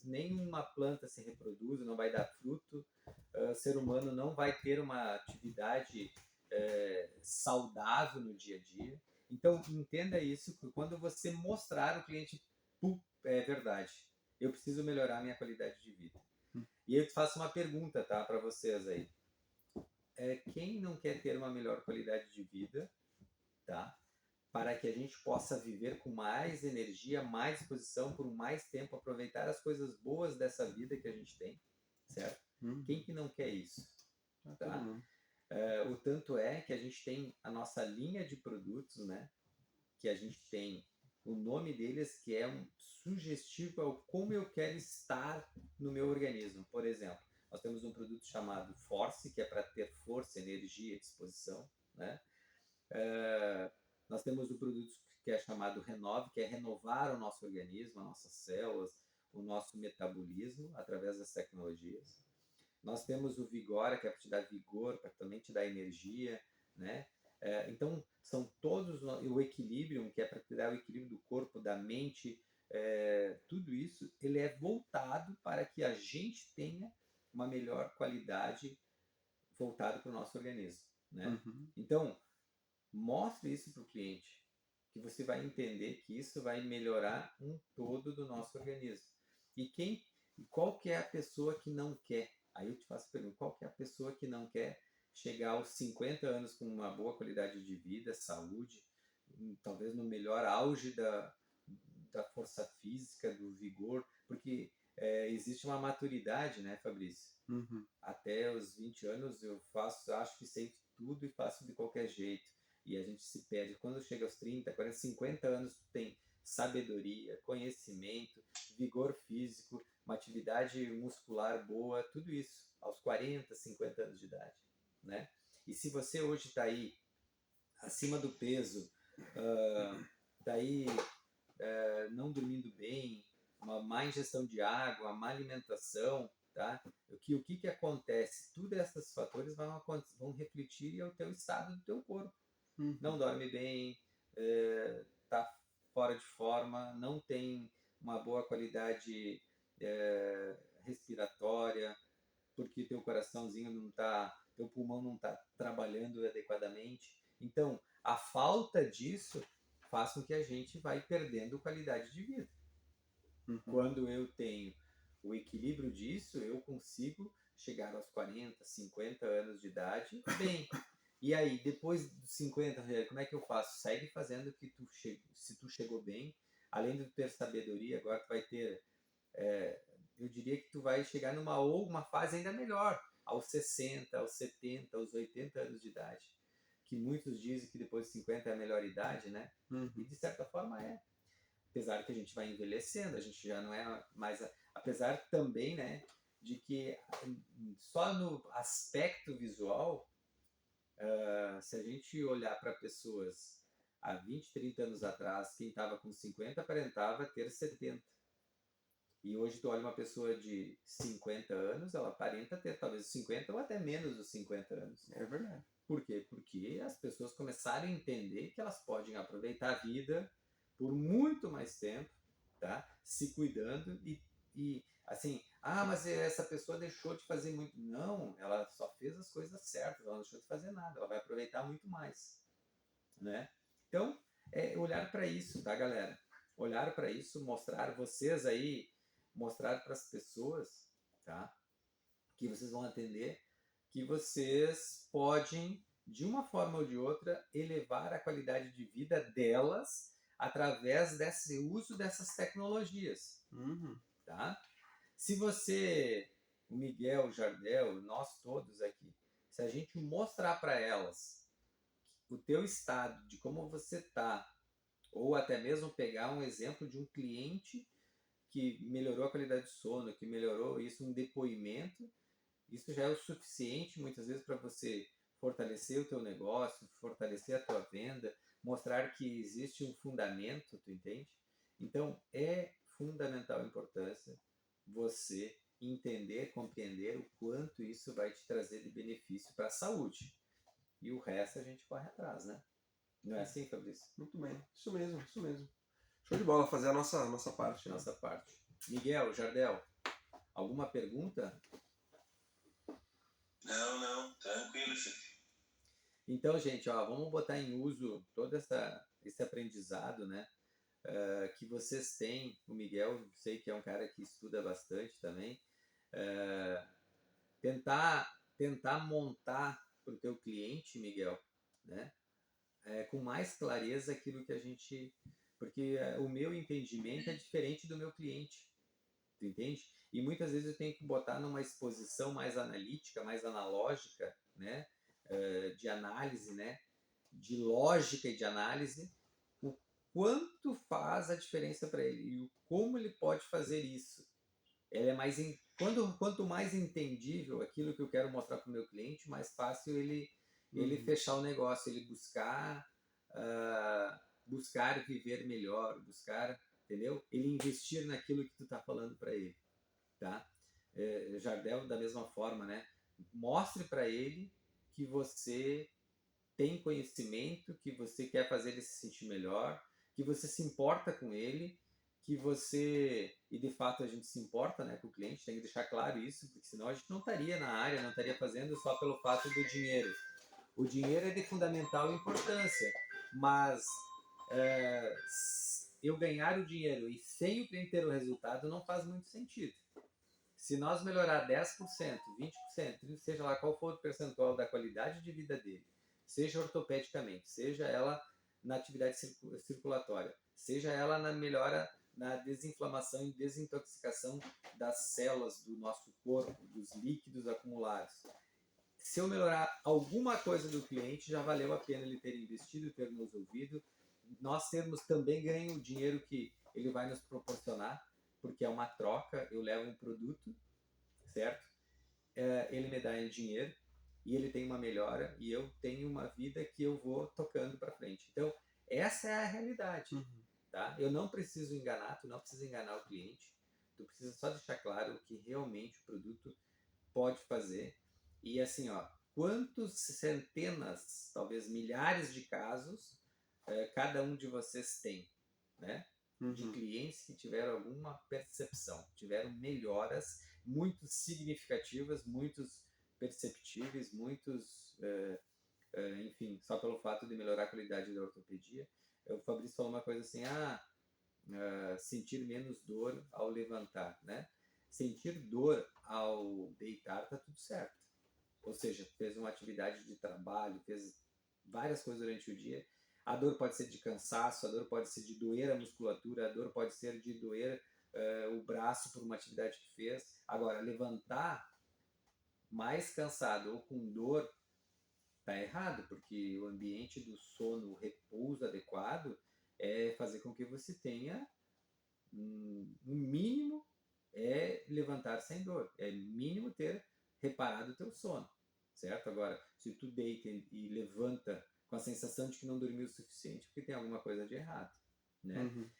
nenhuma planta se reproduz, não vai dar fruto, o ser humano não vai ter uma atividade saudável no dia a dia. Então entenda isso, que quando você mostrar o cliente, é verdade, eu preciso melhorar a minha qualidade de vida. E eu te faço uma pergunta, tá, para vocês aí. Quem não quer ter uma melhor qualidade de vida, tá? Para que a gente possa viver com mais energia, mais disposição, por mais tempo, aproveitar as coisas boas dessa vida que a gente tem, certo? Quem que não quer isso? Tá? O tanto é que a gente tem a nossa linha de produtos, né? Que a gente tem o nome deles, que é um sugestivo ao como eu quero estar no meu organismo. Por exemplo, nós temos um produto chamado Force, que é para ter força, energia e disposição, né? Nós temos um produto que é chamado Renove, que é renovar o nosso organismo, as nossas células, o nosso metabolismo através das tecnologias. Nós temos o Vigora, que é para te dar vigor, para também te dar energia, né? Então, são todos, o Equilibrium, que é para te dar o equilíbrio do corpo, da mente, tudo isso, ele é voltado para que a gente tenha uma melhor qualidade voltado para o nosso organismo, né? Então, mostre isso para o cliente, que você vai entender que isso vai melhorar um todo do nosso organismo. E qual que é a pessoa que não quer? Aí eu te faço a pergunta, qual que é a pessoa que não quer chegar aos 50 anos com uma boa qualidade de vida, saúde, talvez no melhor auge da força física, do vigor, porque existe uma maturidade, né, Fabrício? Uhum. Até os 20 anos eu acho que sei tudo e faço de qualquer jeito. E a gente se perde. Quando chega aos 30, 40, 50 anos, tu tem sabedoria, conhecimento, vigor físico, uma atividade muscular boa, tudo isso aos 40, 50 anos de idade, né? E se você hoje está aí acima do peso, está aí não dormindo bem, uma má ingestão de água, uma má alimentação, tá? O que acontece? Todos esses fatores vão refletir ao teu estado do teu corpo. Uhum. Não dorme bem, tá fora de forma, não tem uma boa qualidade respiratória, porque teu coraçãozinho não tá, teu pulmão não está trabalhando adequadamente. Então, a falta disso faz com que a gente vai perdendo qualidade de vida. Uhum. Quando eu tenho o equilíbrio disso, eu consigo chegar aos 40, 50 anos de idade bem. E aí, depois dos 50, como é que eu faço? Segue fazendo o que se tu chegou bem, além de ter sabedoria, agora tu vai ter, eu diria que tu vai chegar uma fase ainda melhor, aos 60, aos 70, aos 80 anos de idade, que muitos dizem que depois de 50 é a melhor idade, né? Uhum. E de certa forma é. Apesar que a gente vai envelhecendo, a gente já não é mais... Apesar também, né, de que só no aspecto visual, se a gente olhar para pessoas há 20, 30 anos atrás, quem estava com 50 aparentava ter 70. E hoje tu olha uma pessoa de 50 anos, ela aparenta ter talvez 50 ou até menos dos 50 anos. É verdade. Por quê? Porque as pessoas começaram a entender que elas podem aproveitar a vida por muito mais tempo, tá? Se cuidando e assim, mas essa pessoa deixou de fazer muito. Não, ela só fez as coisas certas, ela não deixou de fazer nada, ela vai aproveitar muito mais, né? Então, olhar para isso, tá, galera? Olhar para isso, mostrar vocês aí, mostrar para as pessoas, tá? Que vocês vão atender, que vocês podem, de uma forma ou de outra, elevar a qualidade de vida delas através desse uso dessas tecnologias. Uhum. Tá? Se você, o Miguel, o Jardel, nós todos aqui, se a gente mostrar para elas o teu estado, de como você está, ou até mesmo pegar um exemplo de um cliente que melhorou a qualidade de sono, que melhorou isso, um depoimento, isso já é o suficiente muitas vezes para você fortalecer o teu negócio, fortalecer a tua venda, mostrar que existe um fundamento, tu entende? Então é fundamental a importância você entender, compreender o quanto isso vai te trazer de benefício para a saúde. E o resto a gente corre atrás, né? Não é assim, Fabrício? Muito bem. Isso mesmo, isso mesmo. Show de bola, fazer a nossa parte. Né? Nossa parte. Miguel, Jardel, alguma pergunta? Não, tranquilo, chefe. Então, gente, vamos botar em uso todo esse aprendizado, né? Que vocês têm. O Miguel, sei que é um cara que estuda bastante também. Tentar montar para o teu cliente, Miguel, né? Com mais clareza aquilo que a gente... Porque o meu entendimento é diferente do meu cliente, tu entende? E muitas vezes eu tenho que botar numa exposição mais analítica, mais analógica, né? De análise, né? De lógica e de análise, o quanto faz a diferença para ele e o como ele pode fazer isso. Ele é mais quanto mais entendível aquilo que eu quero mostrar para o meu cliente, mais fácil ele fechar o negócio, ele buscar viver melhor, entendeu? Ele investir naquilo que tu está falando para ele, tá? Jardel, da mesma forma, né? Mostre para ele que você tem conhecimento, que você quer fazer ele se sentir melhor, que você se importa com ele, que você... E de fato a gente se importa, né, com o cliente, tem que deixar claro isso, porque senão a gente não estaria na área, não estaria fazendo só pelo fato do dinheiro. O dinheiro é de fundamental importância, mas eu ganhar o dinheiro e sem o cliente ter o resultado não faz muito sentido. Se nós melhorar 10%, 20%, seja lá qual for o percentual da qualidade de vida dele, seja ortopedicamente, seja ela na atividade circulatória, seja ela na melhora na desinflamação e desintoxicação das células do nosso corpo, dos líquidos acumulados. Se eu melhorar alguma coisa do cliente, já valeu a pena ele ter investido, ter nos ouvido. Nós termos também ganho o dinheiro que ele vai nos proporcionar, porque é uma troca, eu levo um produto, certo? Ele me dá em dinheiro e ele tem uma melhora e eu tenho uma vida que eu vou tocando para frente. Então, essa é a realidade, tá? Eu não preciso enganar, tu não precisa enganar o cliente, tu precisa só deixar claro o que realmente o produto pode fazer. E assim, ó, quantos centenas, talvez milhares de casos cada um de vocês tem, né? De clientes que tiveram alguma percepção, tiveram melhoras muito significativas, muitos perceptíveis, muitos, enfim, só pelo fato de melhorar a qualidade da ortopedia. O Fabrício falou uma coisa assim, sentir menos dor ao levantar, né? Sentir dor ao deitar tá tudo certo. Ou seja, fez uma atividade de trabalho, fez várias coisas durante o dia. A dor pode ser de cansaço, a dor pode ser de doer a musculatura, a dor pode ser de doer o braço por uma atividade que fez. Agora, levantar mais cansado ou com dor está errado, porque o ambiente do sono, o repouso adequado é fazer com que você tenha um mínimo levantar sem dor, é mínimo ter reparado o teu sono, certo? Agora, se tu deita e levanta com a sensação de que não dormiu o suficiente, porque tem alguma coisa de errado, né?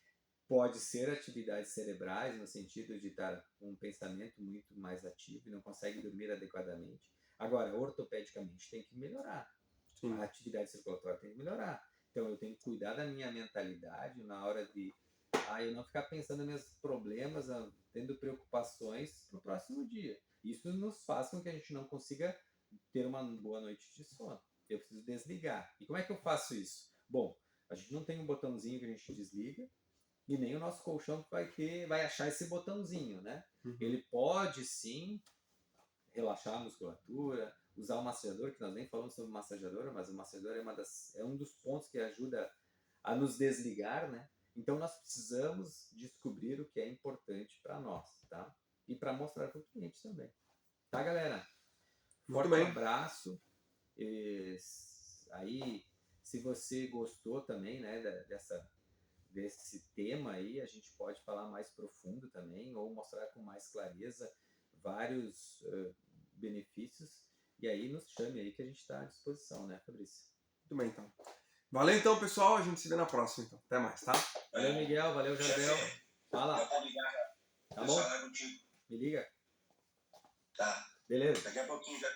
Pode ser atividades cerebrais, no sentido de estar com um pensamento muito mais ativo e não consegue dormir adequadamente. Agora, ortopedicamente tem que melhorar. A atividade circulatória tem que melhorar. Então, eu tenho que cuidar da minha mentalidade na hora de eu não ficar pensando nos meus problemas, tendo preocupações para o próximo dia. Isso nos faz com que a gente não consiga ter uma boa noite de sono. Eu preciso desligar. E como é que eu faço isso? Bom, a gente não tem um botãozinho que a gente desliga, e nem o nosso colchão vai achar esse botãozinho, né? Ele pode sim relaxar a musculatura, usar o massageador, que nós nem falamos sobre o massageador, mas o massageador é um dos pontos que ajuda a nos desligar, né? Então nós precisamos descobrir o que é importante para nós, tá? E para mostrar para o cliente também. Tá, galera? Forte abraço. Aí, se você gostou também, né, desse tema aí, a gente pode falar mais profundo também, ou mostrar com mais clareza vários benefícios. E aí nos chame aí que a gente está à disposição, né, Fabrício? Muito bem, então. Valeu então, pessoal. A gente se vê na próxima, então. Até mais, tá? Valeu, Miguel. Valeu, Jardel. Fala. Tá bom? falar contigo. Me liga. Tá. Beleza. Daqui a pouquinho já